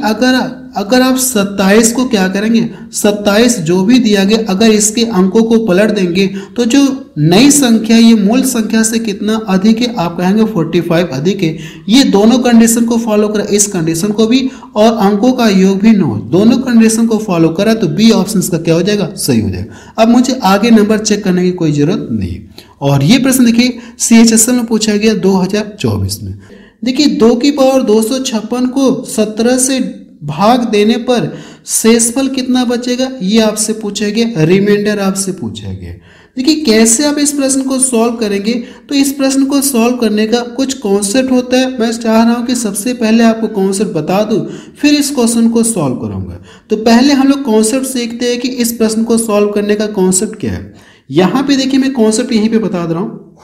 अगर आप 27 को क्या करेंगे, 27 जो भी दिया गया अगर इसके अंकों को पलट देंगे तो जो नई संख्या ये मूल संख्या से कितना अधिक है, आप कहेंगे 45 अधिक है। ये दोनों कंडीशन को फॉलो करा, इस कंडीशन को भी और अंकों का योग भी 9, दोनों कंडीशन को फॉलो करा तो बी ऑप्शन का क्या हो जाएगा, सही हो जाएगा। अब मुझे आगे नंबर चेक करने की कोई जरूरत नहीं। और ये प्रश्न देखिए सीएचएसएल में पूछा गया 2024 में। देखिए 2 की पावर 256 को 17 से भाग देने पर शेषफल कितना बचेगा, ये आपसे पूछा गया, रिमाइंडर आपसे पूछा गया। देखिए कैसे आप इस प्रश्न को सॉल्व करेंगे, तो इस प्रश्न को सॉल्व करने का कुछ कॉन्सेप्ट होता है। मैं चाह रहा हूं कि सबसे पहले आपको कॉन्सेप्ट बता दूं, फिर इस क्वेश्चन को सॉल्व करूंगा। तो पहले हम लोग कॉन्सेप्ट सीखते हैं कि इस प्रश्न को सॉल्व करने का कॉन्सेप्ट क्या है। यहाँ पे देखिए मैं कॉन्सेप्ट यहीं पे बता दे रहा हूँ,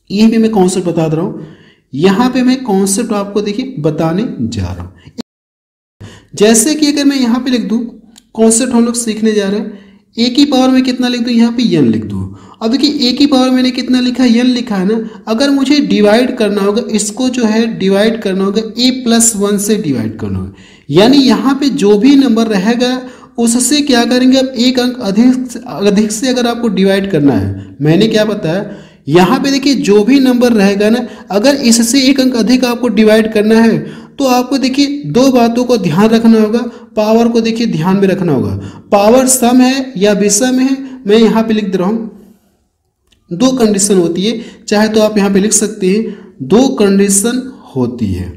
यहीं पे मैं कॉन्सेप्ट बता दे रहा हूँ। यहाँ पे मैं कॉन्सेप्ट आपको देखिए बताने जा रहा हूँ। जैसे कि अगर मैं यहाँ पे लिख दूं, कॉन्सेप्ट हम लोग सीखने जा रहे हैं, ए की पावर में कितना लिख दूं, यहाँ पे n लिख दूं। अब देखिए ए की पावर मैंने कितना लिखा है, n लिखा है ना। अगर मुझे डिवाइड करना होगा, इसको जो है डिवाइड करना होगा a+1 से डिवाइड करना होगा, यानी यहाँ पे जो भी नंबर रहेगा उससे क्या करेंगे, अब एक अंक अधिक से अगर आपको डिवाइड करना है। मैंने क्या बताया, यहाँ पे देखिए जो भी नंबर रहेगा ना, अगर इससे एक अंक अधिक आपको डिवाइड करना है तो आपको देखिए 2 बातों को ध्यान रखना होगा। पावर को देखिए ध्यान में रखना होगा, पावर सम है या विषम है। मैं यहाँ पे लिख दे रहा हूँ, 2 कंडीशन होती है, चाहे तो आप यहाँ पे लिख सकते हैं 2 कंडीशन होती है।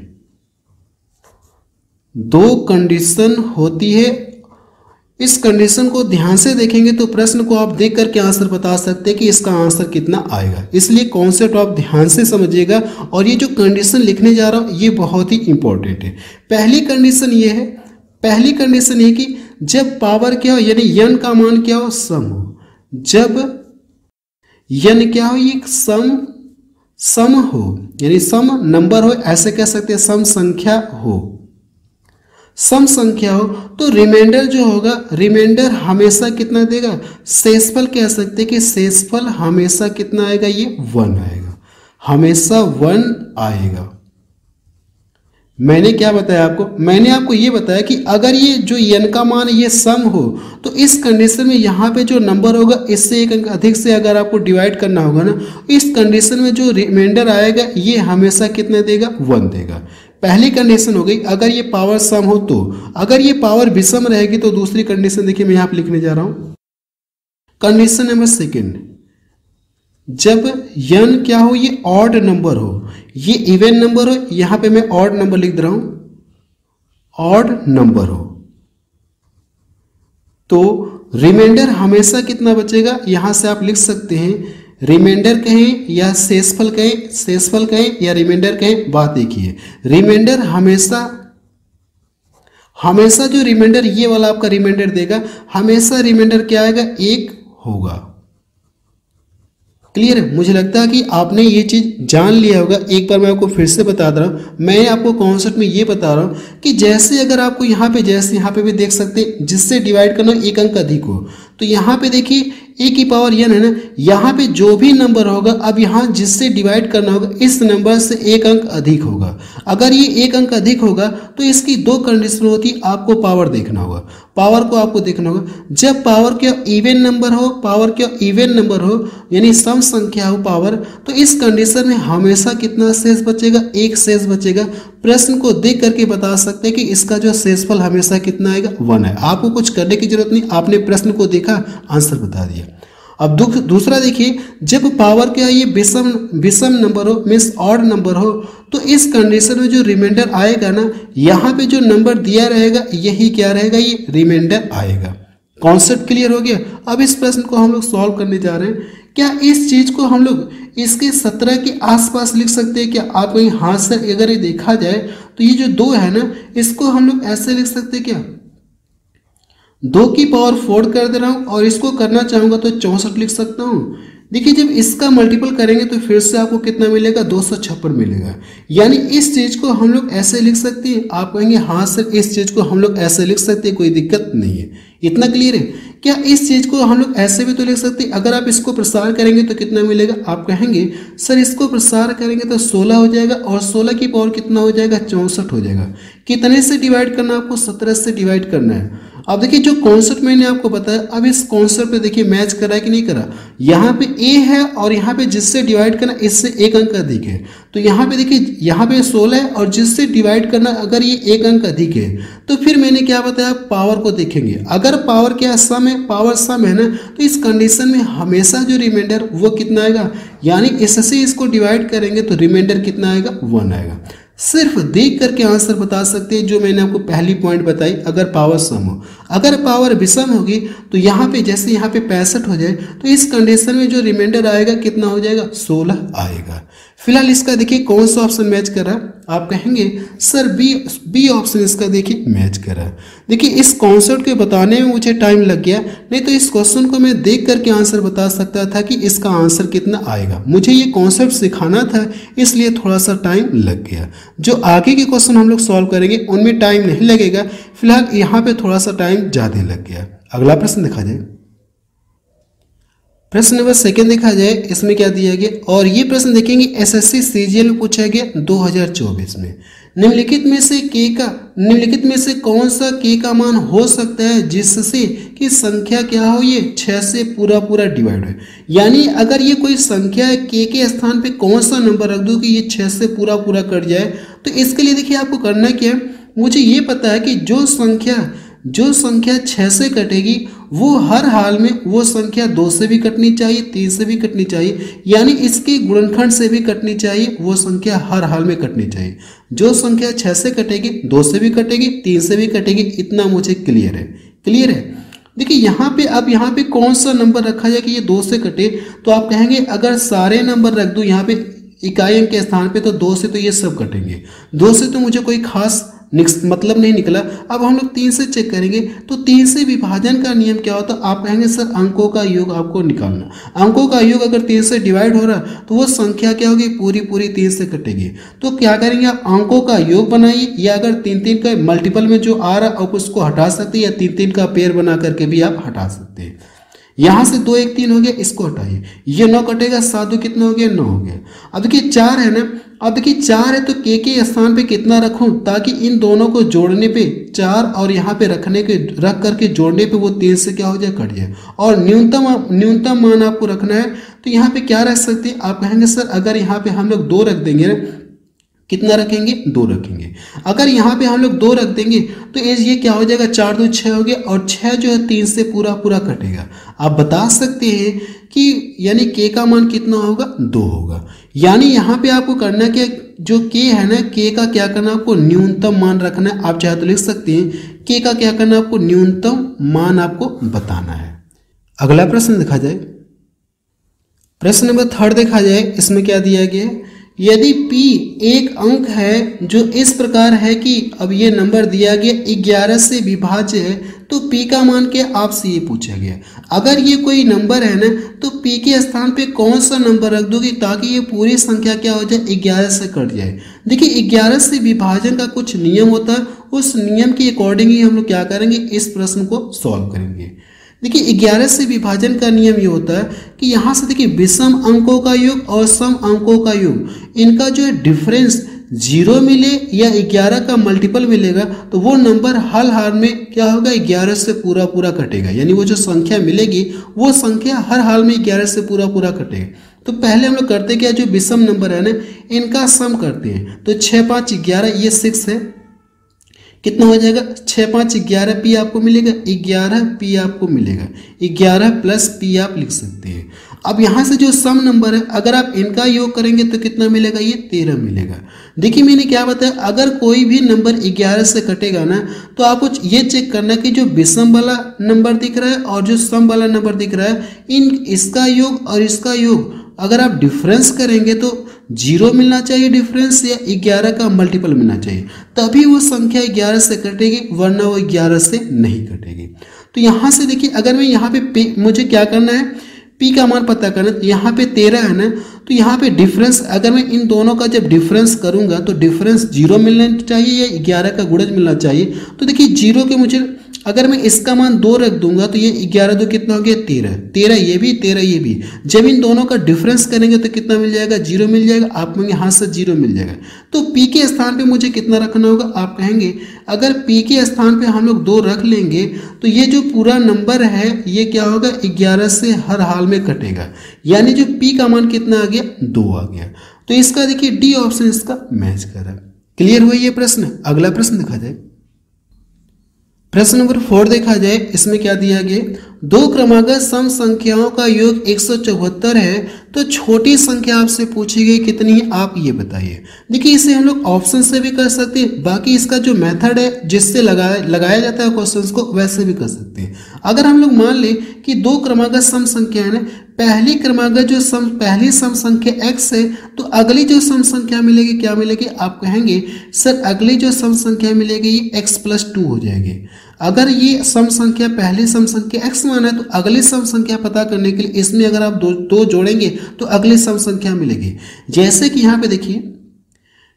दो कंडीशन होती है। इस कंडीशन को ध्यान से देखेंगे तो प्रश्न को आप देख करके आंसर बता सकते हैं कि इसका आंसर कितना आएगा। इसलिए कॉन्सेप्ट आप ध्यान से समझिएगा और ये जो कंडीशन लिखने जा रहा हूँ ये बहुत ही इंपॉर्टेंट है। पहली कंडीशन ये है, पहली कंडीशन ये कि जब पावर क्या हो यानी n का मान क्या हो, सम हो। जब n क्या हो, ये सम हो यानी सम नंबर हो, ऐसे कह सकते हैं सम संख्या हो, सम संख्या हो तो रिमाइंडर जो होगा, रिमाइंडर हमेशा कितना देगा, शेषफल कह सकते हैं कि शेषफल हमेशा कितना आएगा, ये 1 आएगा, हमेशा 1 आएगा। मैंने क्या बताया आपको, मैंने आपको ये बताया कि अगर ये जो n का मान ये सम हो तो इस कंडीशन में यहाँ पे जो नंबर होगा इससे एक अंक अधिक से अगर आपको डिवाइड करना होगा ना, इस कंडीशन में जो रिमाइंडर आएगा ये हमेशा कितना देगा, 1 देगा। पहली कंडीशन हो गई अगर ये पावर सम हो तो। अगर ये पावर विषम रहेगी तो दूसरी कंडीशन देखिए मैं यहाँ पे लिखने जा रहा हूँ। कंडीशन नंबर सेकेंड, जब n क्या हो, ये ऑड नंबर हो, ये इवन नंबर हो, यहां पे मैं ऑड नंबर लिख दे रहा हूं, ऑड नंबर हो तो रिमाइंडर हमेशा कितना बचेगा, यहां से आप लिख सकते हैं रिमाइंडर कहें या शेषफल कहें, शेषफल कहें या रिमाइंडर कहें, बात एक ही है। रिमाइंडर हमेशा जो रिमाइंडर ये वाला आपका रिमाइंडर देगा, हमेशा रिमाइंडर क्या आएगा, 1 होगा। क्लियर है? मुझे लगता है कि आपने ये चीज़ जान लिया होगा। एक बार मैं आपको फिर से बता दे रहा हूँ, मैं आपको कॉन्सेप्ट में ये बता रहा हूँ कि जैसे अगर आपको यहाँ पे, जैसे यहाँ पे भी देख सकते हैं जिससे डिवाइड करना एक अंक अधिक हो, तो यहाँ पे देखिए a की पावर n है ना, यहाँ पे जो भी नंबर होगा अब यहाँ जिससे डिवाइड करना होगा इस नंबर से एक अंक अधिक होगा। अगर ये एक अंक अधिक होगा तो इसकी दो कंडीशन होती है, आपको पावर देखना होगा, पावर को आपको देखना होगा। जब पावर क्या इवन नंबर हो, पावर क्या इवन नंबर हो यानी सम संख्या हो पावर, तो इस कंडीशन में हमेशा कितना शेष बचेगा, 1 शेष बचेगा। प्रश्न को देख करके बता सकते हैं कि इसका जो शेषफल हमेशा कितना आएगा, 1 है। आपको कुछ करने की जरूरत नहीं, आपने प्रश्न को देखा आंसर बता दिया। अब दूसरा देखिए, जब पावर क्या ये विषम नंबर हो मीन्स ऑड नंबर हो, तो इस कंडीशन में जो रिमाइंडर आएगा ना, यहाँ पे जो नंबर दिया रहेगा यही क्या रहेगा, ये रिमाइंडर आएगा। कॉन्सेप्ट क्लियर हो गया? अब इस प्रश्न को हम लोग सॉल्व करने जा रहे हैं। क्या इस चीज को हम लोग इसके 17 के आसपास लिख सकते हैं क्या? आप कहीं हाथ से अगर ये देखा जाए तो ये जो 2 है ना, इसको हम लोग ऐसे लिख सकते हैं क्या, 2 की पावर 4 कर दे रहा हूं और इसको करना चाहूंगा तो 64 लिख सकता हूं। देखिए जब इसका मल्टीपल करेंगे तो फिर से आपको कितना मिलेगा, 256 मिलेगा। यानी इस चीज को हम लोग ऐसे लिख सकते हैं। आप कहेंगे हाँ सर इस चीज को हम लोग ऐसे लिख सकते हैं, कोई दिक्कत नहीं है। इतना क्लियर है? क्या इस चीज को हम लोग ऐसे भी तो लिख सकते हैं? अगर आप इसको प्रसार करेंगे तो कितना मिलेगा? आप कहेंगे सर इसको प्रसार करेंगे तो 16 हो जाएगा और 16 की पावर कितना हो जाएगा, 64 हो जाएगा। कितने से डिवाइड करना है आपको? 17 से डिवाइड करना है। अब देखिए जो कॉन्सेप्ट मैंने आपको बताया, अब इस कॉन्सेप्ट पे देखिए मैच करा है कि नहीं करा। यहाँ पे a है और यहाँ पे जिससे डिवाइड करना इससे एक अंक अधिक है, तो यहाँ पे देखिए यहाँ पे 16 है और जिससे डिवाइड करना अगर ये एक अंक अधिक है, तो फिर मैंने क्या बताया, पावर को देखेंगे। अगर पावर क्या सम है, पावर सम है ना, तो इस कंडीशन में हमेशा जो रिमाइंडर वो कितना आएगा, यानी इससे इसको डिवाइड करेंगे तो रिमाइंडर कितना आएगा, 1 आएगा। सिर्फ देख करके आंसर बता सकते हैं जो मैंने आपको पहली पॉइंट बताई। अगर पावर सम हो, अगर पावर विषम होगी तो यहाँ पे जैसे यहाँ पे 65 हो जाए तो इस कंडीशन में जो रिमाइंडर आएगा कितना हो जाएगा, 16 आएगा। फिलहाल इसका देखिए कौन सा ऑप्शन मैच कर रहा है? आप कहेंगे सर बी ऑप्शन इसका देखिए मैच कर रहा है। देखिए इस कॉन्सेप्ट के बताने में मुझे टाइम लग गया, नहीं तो इस क्वेश्चन को मैं देख करके आंसर बता सकता था कि इसका आंसर कितना आएगा। मुझे ये कॉन्सेप्ट सिखाना था इसलिए थोड़ा सा टाइम लग गया। जो आगे के क्वेश्चन हम लोग सॉल्व करेंगे उनमें टाइम नहीं लगेगा, फिलहाल यहाँ पे थोड़ा सा टाइम ज़्यादा लग गया। अगला प्रश्न देखा जाए। प्रश्न नंबर सेकेंड देखा जाए, इसमें क्या दिया गया, और ये प्रश्न देखेंगे एसएससी सीजीएल में पूछा गया 2024 में। निम्नलिखित में से कौन सा के का मान हो सकता है जिससे कि संख्या क्या हो, ये 6 से पूरा डिवाइड हो। यानी अगर ये कोई संख्या है, के स्थान पे कौन सा नंबर रख दूं कि ये 6 से पूरा कट जाए। तो इसके लिए देखिए आपको करना क्या है, मुझे ये पता है कि जो संख्या जो संख्या 6 से कटेगी वो हर हाल में वो संख्या 2 से भी कटनी चाहिए, 3 से भी कटनी चाहिए, यानी इसके गुणनखंड से भी कटनी चाहिए, वो संख्या हर हाल में कटनी चाहिए। जो संख्या 6 से कटेगी 2 से भी कटेगी, 3 से भी कटेगी, इतना मुझे क्लियर है। क्लियर है। देखिए यहाँ पे अब यहाँ पे कौन सा नंबर रखा जाए कि ये 2 से कटे, तो आप कहेंगे अगर सारे नंबर रख दूं यहाँ पे इकाई अंक के स्थान पे तो 2 से तो ये सब कटेंगे, 2 से तो मुझे कोई खास मतलब नहीं निकला। अब हम लोग 3 से चेक करेंगे तो 3 से विभाजन का नियम क्या होता है, आप कहेंगे सर अंकों का योग आपको निकालना। अंकों का योग अगर 3 से डिवाइड हो रहा तो वो संख्या क्या होगी, पूरी पूरी 3 से कटेगी। तो क्या करेंगे आप अंकों का योग बनाइए, या अगर 3-3 का मल्टीपल में जो आ रहा आप उसको हटा सकते हैं, या 3-3 का पेयर बना करके भी आप हटा सकते हैं। यहां से 2 1 3 हो गया, इसको हटाइए, ये 9 कटेगा, 7 2 कितना हो गया, 9 हो गया। अब देखिए 4 है ना, अब देखिए 4 है तो के स्थान पे कितना रखूं, ताकि इन दोनों को जोड़ने पे 4 और यहाँ पे रख करके जोड़ने पे वो 3 से क्या हो जाए, कट जाए। और न्यूनतम मान आपको रखना है, तो यहाँ पे क्या रख सकते हैं, आप कहेंगे सर अगर यहाँ पे हम लोग 2 रख देंगे ना, कितना रखेंगे, 2 रखेंगे। अगर यहाँ पे हम लोग 2 रख देंगे तो ये क्या हो जाएगा, 4 2 6 हो गया, और 6 जो है 3 से पूरा पूरा कटेगा। आप बता सकते हैं कि यानी के का मान कितना होगा, 2 होगा। यानी यहाँ पे आपको करना क्या, जो के है ना, के का क्या करना, आपको न्यूनतम मान रखना है। आप चाहे तो लिख सकते हैं के का क्या करना, आपको न्यूनतम मान आपको बताना है। अगला प्रश्न देखा जाए, प्रश्न नंबर 3 देखा जाए, इसमें क्या दिया गया है, यदि p एक अंक है जो इस प्रकार है कि अब ये नंबर दिया गया 11 से विभाज्य है, तो p का मान क्या, आपसे ये पूछा गया। अगर ये कोई नंबर है ना, तो p के स्थान पे कौन सा नंबर रख दोगे ताकि ये पूरी संख्या क्या हो जाए, 11 से कट जाए। देखिए 11 से विभाजन का कुछ नियम होता है, उस नियम के अकॉर्डिंग ही हम लोग क्या करेंगे, इस प्रश्न को सॉल्व करेंगे। देखिए 11 से विभाजन का नियम ये होता है कि यहाँ से देखिए विषम अंकों का योग और सम अंकों का योग, इनका जो है डिफरेंस 0 मिले या 11 का मल्टीपल मिलेगा तो वो नंबर हर हाल में क्या होगा, 11 से पूरा पूरा कटेगा। यानी वो जो संख्या मिलेगी वो संख्या हर हाल में 11 से पूरा पूरा कटेगा। तो पहले हम लोग करते क्या, जो विषम नंबर है ना इनका सम करते हैं। तो 6 5 11, ये 6 है, कितना हो जाएगा, 6 5 11 पी आपको मिलेगा, 11 पी आपको मिलेगा, 11 प्लस पी आप लिख सकते हैं। अब यहाँ से जो सम नंबर है अगर आप इनका योग करेंगे तो कितना मिलेगा, ये 13 मिलेगा। देखिए मैंने क्या बताया, अगर कोई भी नंबर 11 से कटेगा ना तो आपको ये चेक करना कि जो विषम वाला नंबर दिख रहा है और जो सम वाला नंबर दिख रहा है, इसका योग और इसका योग अगर आप डिफरेंस करेंगे तो 0 मिलना चाहिए डिफरेंस, या 11 का मल्टीपल मिलना चाहिए, तभी वो संख्या 11 से कटेगी, वरना वो 11 से नहीं कटेगी। तो यहाँ से देखिए अगर मैं यहाँ पे मुझे क्या करना है, p का मान पता करना, तो यहाँ पे 13 है ना, तो यहाँ पे डिफरेंस अगर मैं इन दोनों का जब डिफरेंस करूंगा तो डिफरेंस 0 मिलना चाहिए या 11 का गुणज मिलना चाहिए। तो देखिए 0 के मुझे अगर मैं इसका मान 2 रख दूंगा तो ये 11 2 कितना हो गया, 13, 13 ये भी 13 ये भी, जब इन दोनों का डिफरेंस करेंगे तो कितना मिल जाएगा, 0 मिल जाएगा। आप कहेंगे हाँ सर 0 मिल जाएगा। तो p के स्थान पे मुझे कितना रखना होगा, आप कहेंगे अगर p के स्थान पे हम लोग 2 रख लेंगे तो ये जो पूरा नंबर है ये क्या होगा, 11 से हर हाल में कटेगा। यानी जो p का मान कितना आ गया, 2 आ गया। तो इसका देखिए डी ऑप्शन इसका मैच कर रहा है। क्लियर हुआ ये प्रश्न। अगला प्रश्न देखा जाए, प्रश्न नंबर 4 देखा जाए, इसमें क्या दिया गया, 2 क्रमागत सम संख्याओं का योग 174 है, तो छोटी संख्या आपसे पूछी गई कितनी है, आप ये बताइए। देखिए इसे हम लोग ऑप्शन से भी कर सकते हैं, बाकी इसका जो मेथड है जिससे लगाया जाता है क्वेश्चंस को, वैसे भी कर सकते हैं। अगर हम लोग मान लें कि 2 क्रमागत सम संख्या है ना, पहली क्रमागत जो पहली सम संख्या x है, तो अगली जो सम संख्या मिलेगी क्या मिलेगी, आप कहेंगे सर अगली जो सम संख्या मिलेगी ये x + 2 हो जाएगी। अगर ये सम संख्या पहली सम संख्या x माना है तो अगली सम संख्या पता करने के लिए इसमें अगर आप दो जोड़ेंगे तो अगली सम संख्या मिलेगी। जैसे कि यहाँ पे देखिए,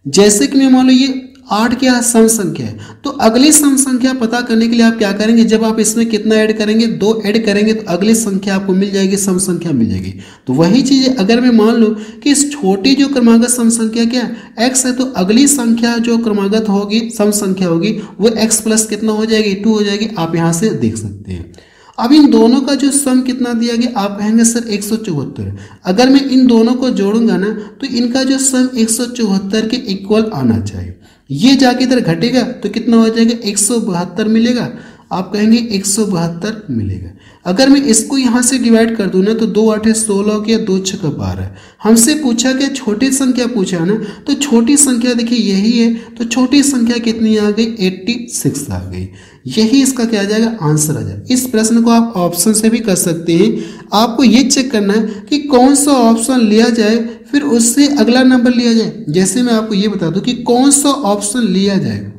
जैसे कि मैं मान लो ये 8 क्या सम संख्या है, तो अगली सम संख्या पता करने के लिए आप क्या करेंगे, जब आप इसमें कितना ऐड करेंगे, 2 ऐड करेंगे तो अगली संख्या आपको मिल जाएगी, सम संख्या मिल जाएगी। तो वही चीज़ है, अगर मैं मान लूँ कि इस छोटी जो क्रमागत सम संख्या क्या है, x है, तो अगली संख्या जो क्रमागत होगी सम संख्या होगी वो x प्लस कितना हो जाएगी, 2 हो जाएगी। आप यहाँ से देख सकते हैं। अब इन दोनों का जो सम कितना दिया गया, आप कहेंगे सर 174। अगर मैं इन दोनों को जोड़ूंगा ना तो इनका जो सम 174 के इक्वल आना चाहिए। ये जाके इधर घटेगा तो कितना हो जाएगा, 172 मिलेगा। आप कहेंगे 172 मिलेगा। अगर मैं इसको यहाँ से डिवाइड कर दूँ ना तो 2 8 16 हो गया, 2 6 12। हमसे पूछा क्या, छोटी संख्या पूछा है ना, तो छोटी संख्या देखिए यही है, तो छोटी संख्या कितनी आ गई, 86 आ गई। यही इसका क्या आ जाएगा, आंसर आ जाएगा। इस प्रश्न को आप ऑप्शन से भी कर सकते हैं। आपको ये चेक करना है कि कौन सा ऑप्शन लिया जाए, फिर उससे अगला नंबर लिया जाए। जैसे मैं आपको ये बता दूं कि कौन सा ऑप्शन लिया जाए।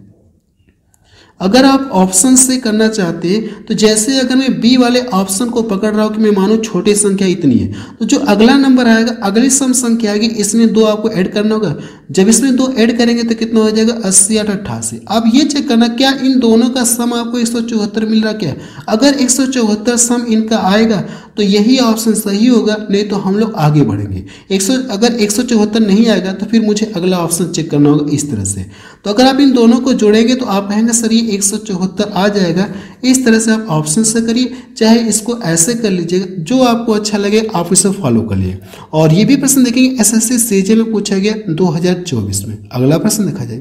अगर आप ऑप्शन से करना चाहते हैं तो जैसे अगर मैं बी वाले ऑप्शन को पकड़ रहा हूं कि मैं मानूं छोटी संख्या इतनी है, तो जो अगला नंबर आएगा, अगली सम संख्या आएगी, इसमें 2 आपको ऐड करना होगा। जब इसमें 2 ऐड करेंगे तो कितना हो जाएगा, 80 8 88। अब ये चेक करना क्या इन दोनों का सम आपको 174 मिल रहा क्या। अगर 174 सम इनका आएगा तो यही ऑप्शन सही होगा, नहीं तो हम लोग आगे बढ़ेंगे। अगर 174 नहीं आएगा तो फिर मुझे अगला ऑप्शन चेक करना होगा इस तरह से। तो अगर आप इन दोनों को जोड़ेंगे तो आप कहेंगे सर ये 174 आ जाएगा। इस तरह से आप ऑप्शन से करिए, चाहे इसको ऐसे कर लीजिएगा, जो आपको अच्छा लगे आप इसे फॉलो कर लिए। और ये भी प्रश्न देखेंगे एसएससी सीजीएल में पूछा गया 2024 में। अगला प्रश्न देखा जाए,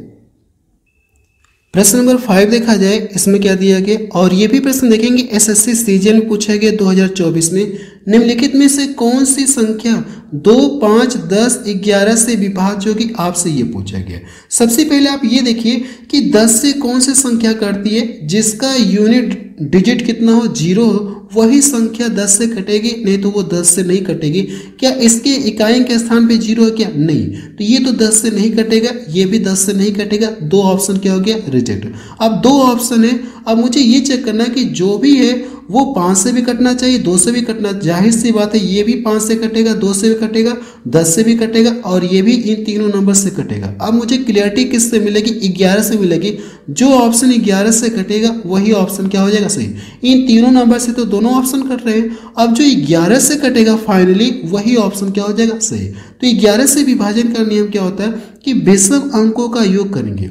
प्रश्न नंबर 5 देखा जाए, इसमें क्या दिया गया। और ये भी प्रश्न देखेंगे एसएससी सीजीएल में पूछा गया 2024 में। निम्नलिखित में से कौन सी संख्या 2 5 10 11 से विभाज्य होगी, आपसे ये पूछा गया। सबसे पहले आप ये देखिए कि 10 से कौन सी संख्या कटती है, जिसका यूनिट डिजिट कितना हो, 0 हो, वही संख्या 10 से कटेगी, नहीं तो वो 10 से नहीं कटेगी। क्या इसके इकाई के स्थान पे 0 है क्या, नहीं, तो ये तो 10 से नहीं कटेगा, ये भी 10 से नहीं कटेगा। 2 ऑप्शन क्या हो गया, रिजेक्ट। अब 2 ऑप्शन है, अब मुझे ये चेक करना है कि जो भी है वो 5 से भी कटना चाहिए, 2 से भी कटना, जाहिर सी बात है ये भी 5 से कटेगा, 2 से भी कटेगा, 10 से भी कटेगा, और ये भी इन तीनों नंबर से कटेगा। अब मुझे क्लियरिटी किससे मिलेगी, 11 से मिलेगी। जो ऑप्शन 11 से कटेगा वही ऑप्शन क्या हो जाएगा, सही। इन तीनों नंबर से तो दोनों ऑप्शन कट रहे हैं, अब जो 11 से कटेगा फाइनली वही ऑप्शन क्या हो जाएगा, सही। तो 11 से विभाजन का नियम क्या होता है कि विषम अंकों का योग करेंगे।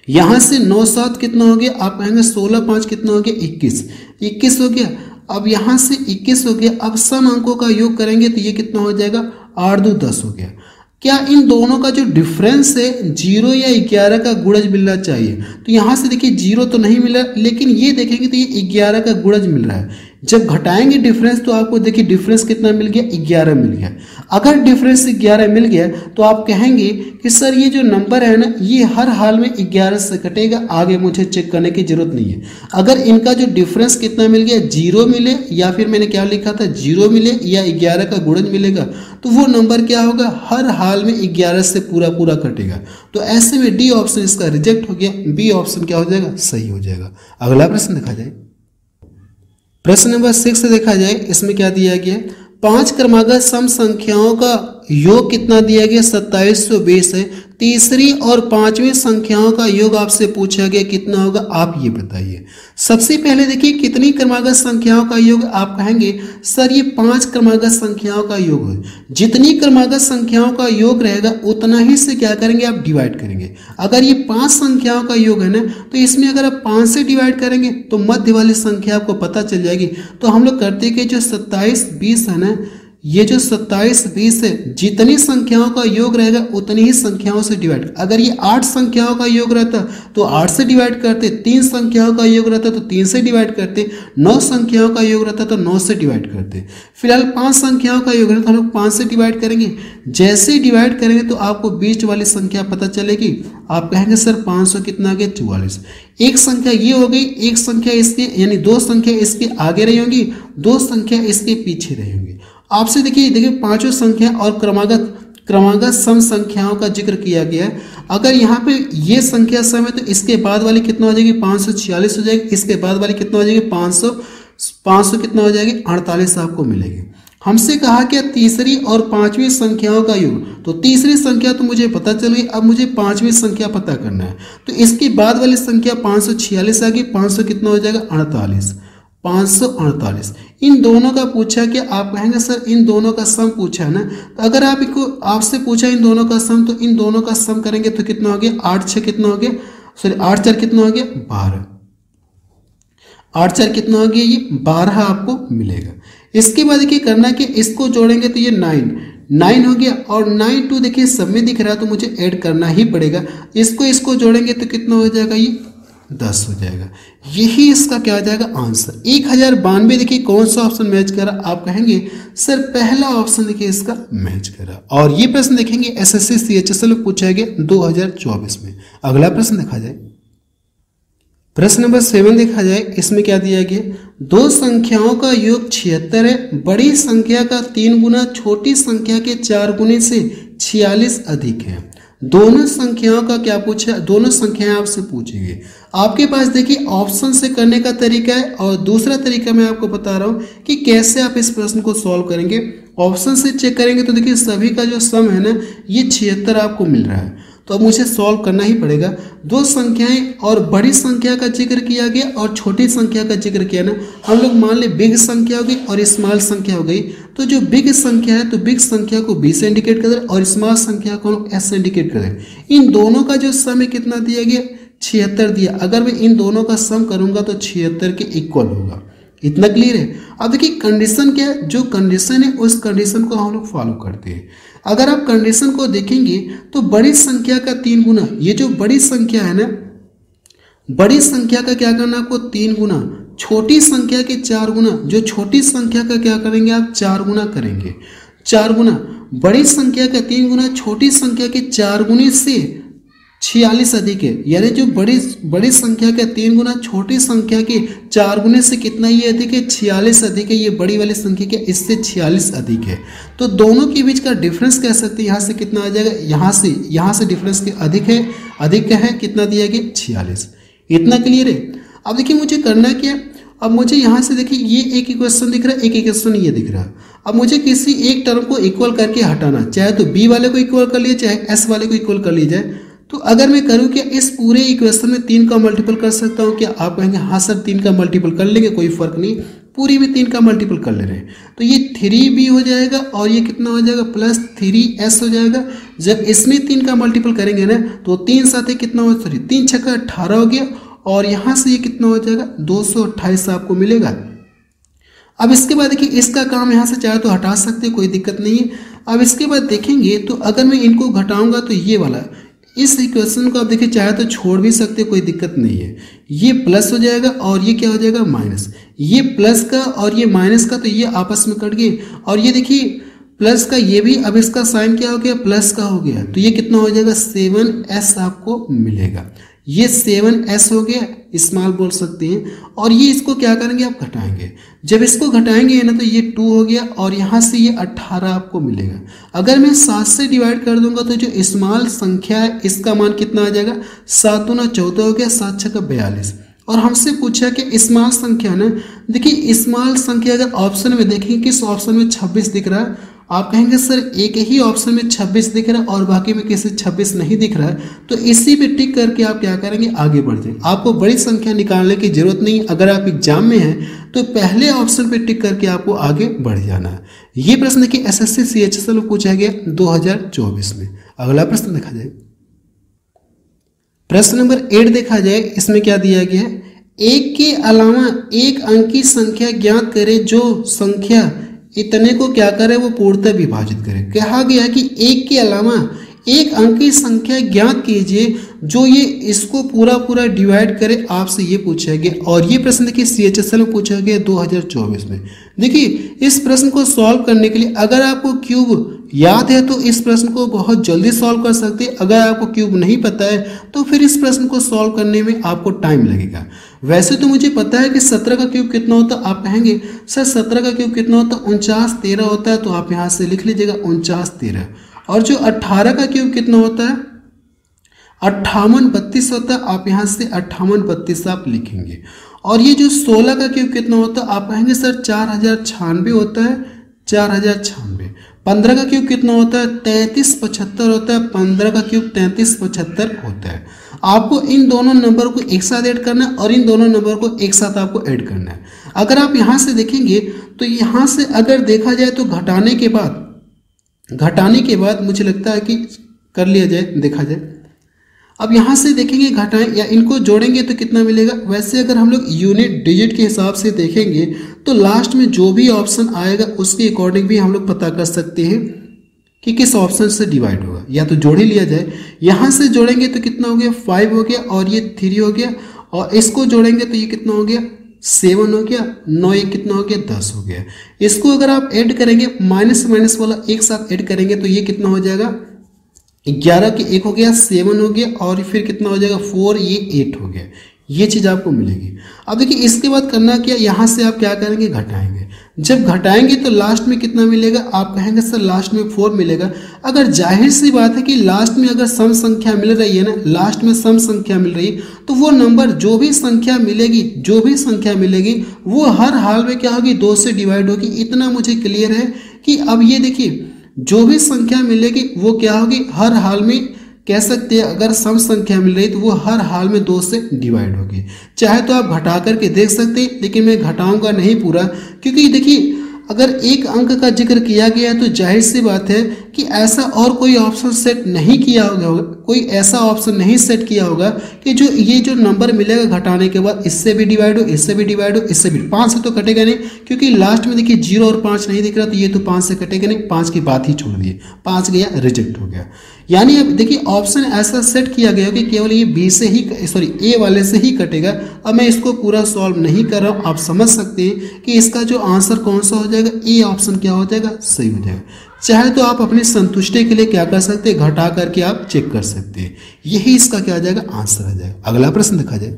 यहां से 9 7 कितना हो गया, आप कहेंगे 16 5 कितना हो गया, 21 हो गया। अब यहां से 21 हो गया। अब सम अंकों का योग करेंगे तो ये कितना हो जाएगा, 8 2 10 हो गया। क्या इन दोनों का जो डिफरेंस है 0 या 11 का गुणज मिलना चाहिए, तो यहां से देखिए 0 तो नहीं मिला, लेकिन ये देखेंगे तो ये 11 का गुणज मिल रहा है। जब घटाएंगे डिफरेंस तो आपको देखिए डिफरेंस कितना मिल गया, 11 मिल गया। अगर डिफरेंस 11 मिल गया तो आप कहेंगे कि सर ये जो नंबर है ना ये हर हाल में 11 से कटेगा, आगे मुझे चेक करने की जरूरत नहीं है। अगर इनका जो डिफरेंस कितना मिल गया, 0 मिले, या फिर मैंने क्या लिखा था 0 मिले या 11 का गुणज मिलेगा, तो वो नंबर क्या होगा, हर हाल में 11 से पूरा पूरा कटेगा। तो ऐसे में डी ऑप्शन इसका रिजेक्ट हो गया, बी ऑप्शन क्या हो जाएगा, सही हो जाएगा। अगला प्रश्न देखा जाए, प्रश्न नंबर 6 देखा जाए, इसमें क्या दिया गया, 5 क्रमागत सम संख्याओं का योग कितना दिया गया, 2720 है। तीसरी और 5वीं संख्याओं का योग आपसे पूछा गया कितना होगा, आप ये बताइए। सबसे पहले देखिए कितनी क्रमागत संख्याओं का योग, आप कहेंगे सर ये 5 क्रमागत संख्याओं का योग है। जितनी क्रमागत संख्याओं का योग रहेगा उतना ही से क्या करेंगे, आप डिवाइड करेंगे। अगर ये 5 संख्याओं का योग है ना, तो इसमें अगर आप 5 से डिवाइड करेंगे तो मध्य वाली संख्या आपको पता चल जाएगी। तो हम लोग करते कि जो 27 20 है ना, ये जो 27 20 है, जितनी संख्याओं का योग रहेगा उतनी ही संख्याओं से डिवाइड। अगर ये 8 संख्याओं का योग रहता तो 8 से डिवाइड करते, 3 संख्याओं का योग रहता तो 3 से डिवाइड करते, 9 संख्याओं का योग रहता तो 9 से डिवाइड करते। फिलहाल 5 संख्याओं का योग रहता तो हम लोग 5 से डिवाइड करेंगे। जैसे ही डिवाइड करेंगे तो आपको बीच वाली संख्या पता चलेगी। आप कहेंगे सर 500 कितना आ गया, 44। एक संख्या ये हो गई, एक संख्या इसके यानी 2 संख्या इसके आगे रही होंगी, 2 संख्या इसके पीछे रही होंगी। आपसे देखिए पांचों संख्या और क्रमागत सम संख्याओं का जिक्र किया गया है। अगर यहाँ पे ये संख्या सम है तो इसके बाद वाली कितना हो जाएगी, 546 हो जाएगी। इसके बाद वाली कितना हो जाएगी, 500 कितना हो जाएगी, 48 आपको मिलेगी। हमसे कहा कि तीसरी और 5वीं संख्याओं का योग, तो तीसरी संख्या तो मुझे पता चल गई, अब मुझे 5वीं संख्या पता करना है। तो इसके बाद वाली संख्या 546 आ गई, 500 कितना हो जाएगा, 48, 548। इन दोनों का पूछा कि आप कहेंगे सर इन दोनों का सम पूछा है ना, तो अगर आपसे पूछा इन दोनों का सम, तो इन दोनों का सम करेंगे तो कितना हो गया, 8 6 कितना हो गया, सॉरी 8 4 कितना हो गया, 12। 8 4 कितना हो गया, ये 12 आपको मिलेगा। इसके बाद देखिए करना कि इसको जोड़ेंगे तो ये 9 हो गया, और 9 2 देखिए सब में दिख रहा है तो मुझे ऐड करना ही पड़ेगा। इसको जोड़ेंगे तो कितना हो जाएगा, ये 10 हो जाएगा। यही इसका क्या आ जाएगा आंसर। 1092 देखिए कौन सा ऑप्शन मैच करा, आप कहेंगे सर पहला ऑप्शन देखिए इसका मैच करा। और ये प्रश्न देखेंगे एसएससी सीएचएसएल में पूछा गया 2024 में। अगला प्रश्न देखा जाए, प्रश्न नंबर 7 देखा जाए, इसमें क्या दिया गया, दो संख्याओं का योग 76 है, बड़ी संख्या का 3 गुना छोटी संख्या के 4 गुने से 46 अधिक है। दोनों संख्याओं का क्या पूछा, दोनों संख्याएं आपसे पूछेंगे। आपके पास देखिए ऑप्शन से करने का तरीका है और दूसरा तरीका मैं आपको बता रहा हूं कि कैसे आप इस प्रश्न को सॉल्व करेंगे। ऑप्शन से चेक करेंगे तो देखिए सभी का जो सम है ना ये 76 आपको मिल रहा है, तो अब मुझे सॉल्व करना ही पड़ेगा। दो संख्याएं और बड़ी संख्या का जिक्र किया गया और छोटी संख्या का जिक्र किया ना, हम लोग मान ले बिग संख्या हो गई और स्मॉल संख्या हो गई। तो जो बिग संख्या है तो बिग संख्या को बी से इंडिकेट कर दे और स्मॉल संख्या को हम एस से इंडिकेट कर दे। इन दोनों का जो सम है कितना दिया गया, 76 दिया। अगर मैं इन दोनों का सम करूंगा तो 76 के इक्वल होगा। इतना क्लियर है। अब देखिए कंडीशन क्या है, जो कंडीशन है उस कंडीशन को हम लोग फॉलो करते हैं। अगर आप कंडीशन को देखेंगे तो बड़ी संख्या का 3 गुना, ये जो बड़ी संख्या है ना, बड़ी संख्या का क्या करना आपको 3 गुना, छोटी संख्या के 4 गुना, जो छोटी संख्या का क्या करेंगे आप 4 गुना करेंगे। 4 गुना बड़ी संख्या का 3 गुना छोटी संख्या के 4 गुने से 46 अधिक है, यानी जो बड़ी संख्या का 3 गुना छोटी संख्या के 4 गुने से कितना ये अधिक है, 46 अधिक है। ये बड़ी वाली संख्या के इससे 46 अधिक है। तो दोनों के बीच का डिफरेंस कह सकते हैं, यहाँ से कितना आ जाएगा, यहाँ से डिफरेंस के अधिक है कितना दिया गया 46। इतना क्लियर है। अब देखिए मुझे करना क्या है, अब मुझे यहाँ से देखिए ये एक इक्वेशन दिख रहा है, एक इक्वेशन ये दिख रहा है। अब मुझे किसी एक टर्म को इक्वल करके हटाना, चाहे तो बी वाले को इक्वल कर लिए चाहे एस वाले को इक्वल कर लिया जाए। तो अगर मैं करूं क्या, इस पूरे इक्वेशन में 3 का मल्टीपल कर सकता हूं क्या, आप कहेंगे हाँ सर 3 का मल्टीपल कर लेंगे, कोई फर्क नहीं, पूरी में 3 का मल्टीपल कर ले रहे हैं। तो ये 3b हो जाएगा और ये कितना हो जाएगा प्लस 3s हो जाएगा। जब इसमें 3 का मल्टीपल करेंगे ना तो 3 साथ कितना हो, सॉरी 3 छक्का 18 हो गया और यहाँ से ये कितना हो जाएगा 228 आपको मिलेगा। अब इसके बाद देखिए इसका काम यहाँ से चाहे तो हटा सकते, कोई दिक्कत नहीं है। अब इसके बाद देखेंगे तो अगर मैं इनको घटाऊंगा तो ये वाला इस इक्वेशन को आप देखिए चाहे तो छोड़ भी सकते, कोई दिक्कत नहीं है। ये प्लस हो जाएगा और ये क्या हो जाएगा माइनस। ये प्लस का और ये माइनस का तो ये आपस में कट गए और ये देखिए प्लस का ये भी, अब इसका साइन क्या हो गया प्लस का हो गया, तो ये कितना हो जाएगा 7s आपको मिलेगा। ये 7s हो गया, स्मॉल बोल सकते हैं। और ये इसको क्या करेंगे आप घटाएंगे, जब इसको घटाएंगे ना तो ये 2 हो गया और यहाँ से ये 18 आपको मिलेगा। अगर मैं 7 से डिवाइड कर दूंगा तो जो स्मॉल संख्या है इसका मान कितना आ जाएगा, 7 दूना 14 हो गया, 7 छक्का 42। और हमसे पूछा कि स्मॉल संख्या ना, देखिए स्मॉल संख्या अगर ऑप्शन में देखेंगे किस ऑप्शन में 26 दिख रहा है, आप कहेंगे सर एक ही ऑप्शन में 26 दिख रहा है और बाकी में किसी 26 नहीं दिख रहा है, तो इसी पे टिक करके आप क्या करेंगे आगे बढ़ जाएंगे। आपको बड़ी संख्या निकालने की जरूरत नहीं, अगर आप एग्जाम में हैं तो पहले ऑप्शन पे टिक करके आपको आगे बढ़ जाना है। ये प्रश्न देखिए एसएससी सीएचएसएल में पूछा गया 2024 में। अगला प्रश्न देखा जाए, प्रश्न नंबर 8 देखा जाए, इसमें क्या दिया गया है, एक के अलावा एक अंक की संख्या ज्ञात करे जो संख्या इतने को क्या करे वो पूर्णतः विभाजित करे। कहा गया कि एक के अलावा एक अंक की संख्या ज्ञात कीजिए जो ये इसको पूरा डिवाइड करे, आपसे ये पूछा गया। और ये प्रश्न देखिए सीएचएसएल में पूछा गया 2024 में। देखिए इस प्रश्न को सॉल्व करने के लिए अगर आपको क्यूब याद है तो इस प्रश्न को बहुत जल्दी सॉल्व कर सकते हैं। अगर आपको क्यूब नहीं पता है तो फिर इस प्रश्न को सॉल्व करने में आपको टाइम लगेगा। वैसे तो मुझे पता है कि 17 का क्यूब कितना होता है, आप कहेंगे सर 17 का क्यूब कितना होता है, 49 13 होता है, तो आप यहाँ से लिख लीजिएगा 49 13। और जो 18 का क्यूब कितना होता है 58 32 होता है, आप यहाँ से 58 32 आप लिखेंगे। और ये जो 16 का क्यूब कितना होता है, आप कहेंगे सर 4096 होता है, 4096। 15 का क्यूब कितना होता है 33 75 होता है, 15 का क्यूब 33 75 होता है। आपको इन दोनों नंबर को एक साथ ऐड करना है और इन दोनों नंबर को एक साथ आपको ऐड करना है। अगर आप यहाँ से देखेंगे तो यहाँ से अगर देखा जाए तो घटाने के बाद मुझे लगता है कि कर लिया जाए, देखा जाए। अब यहाँ से देखेंगे घटाएं या इनको जोड़ेंगे तो कितना मिलेगा। वैसे अगर हम लोग यूनिट डिजिट के हिसाब से देखेंगे तो लास्ट में जो भी ऑप्शन आएगा उसके अकॉर्डिंग भी हम लोग पता कर सकते हैं कि किस ऑप्शन से डिवाइड होगा, या तो जोड़ ही लिया जाए। यहाँ से जोड़ेंगे तो कितना हो गया 5 हो गया और ये 3 हो गया और इसको जोड़ेंगे तो ये कितना हो गया 7 हो गया, 9 एक कितना हो गया 10 हो गया। इसको अगर आप ऐड करेंगे माइनस माइनस वाला एक साथ ऐड करेंगे तो ये कितना हो जाएगा 11 के 1 हो गया 7 हो गया और फिर कितना हो जाएगा 4 ये 8 हो गया। ये चीज़ आपको मिलेगी। अब देखिए इसके बाद करना क्या, यहाँ से आप क्या करेंगे घटाएंगे। जब घटाएंगे तो लास्ट में कितना मिलेगा, आप कहेंगे सर लास्ट में 4 मिलेगा। अगर जाहिर सी बात है कि लास्ट में अगर सम संख्या मिल रही है ना, लास्ट में सम संख्या मिल रही है तो वो नंबर जो भी संख्या मिलेगी वो हर हाल में क्या होगी 2 से डिवाइड होगी। इतना मुझे क्लियर है कि अब ये देखिए जो भी संख्या मिलेगी वो क्या होगी हर हाल में कह सकते हैं, अगर सम संख्या मिल रही तो वो हर हाल में 2 से डिवाइड होगी। चाहे तो आप घटा करके देख सकते हैं, लेकिन मैं घटाऊंगा नहीं पूरा, क्योंकि देखिए अगर एक अंक का जिक्र किया गया है तो जाहिर सी बात है कि ऐसा और कोई ऑप्शन सेट नहीं किया होगा, कोई ऐसा ऑप्शन नहीं सेट किया होगा कि जो नंबर मिलेगा घटाने के बाद इससे भी डिवाइड हो, इससे भी डिवाइड हो, इससे भी 5 से तो कटेगा नहीं, क्योंकि लास्ट में देखिए 0 और 5 नहीं दिख रहा, तो ये तो 5 से कटेगा नहीं, 5 की बात ही छोड़ दिए, 5 गया रिजेक्ट हो गया। यानी अब देखिए ऑप्शन ऐसा सेट किया गया कि केवल ये ए वाले से ही कटेगा। अब मैं इसको पूरा सॉल्व नहीं कर रहा हूँ, आप समझ सकते हैं कि इसका जो आंसर कौन सा हो जाएगा, ए ऑप्शन क्या हो जाएगा सही हो जाएगा। चाहे तो आप अपनी संतुष्टि के लिए क्या कर सकते हैं, घटा करके आप चेक कर सकते हैं। यही इसका क्या आ जाएगा आंसर आ जाएगा। अगला प्रश्न देखा जाए,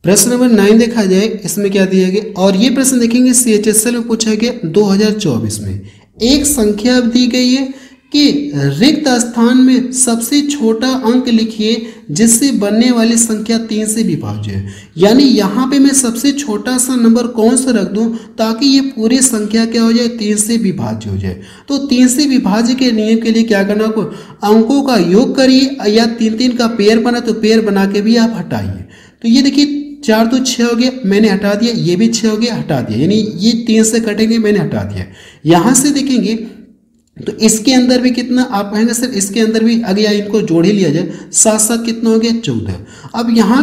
प्रश्न नंबर 9 देखा जाए, इसमें क्या दिया गया और ये प्रश्न देखेंगे CHSL में पूछा गया 2024 में। एक संख्या दी गई है कि रिक्त स्थान में सबसे छोटा अंक लिखिए जिससे बनने वाली संख्या 3 से विभाज्य है। यानी यहाँ पे मैं सबसे छोटा सा नंबर कौन सा रख दूं ताकि ये पूरी संख्या क्या हो जाए 3 से विभाज्य हो जाए। तो 3 से विभाज्य के नियम के लिए क्या करना आपको, अंकों का योग करिए या 3-3 का पेयर बना तो पेयर बना के भी आप हटाइए। तो ये देखिए 4 तो 6 हो गया, मैंने हटा दिया, ये भी 6 हो गया हटा दिया, यानी ये 3 से कटेंगे मैंने हटा दिया। यहाँ से देखेंगे तो इसके अंदर भी कितना, आप कहेंगे सर इसके अंदर भी अगर इनको जोड़ ही लिया जाए 7-7 कितना हो गया 14। अब यहाँ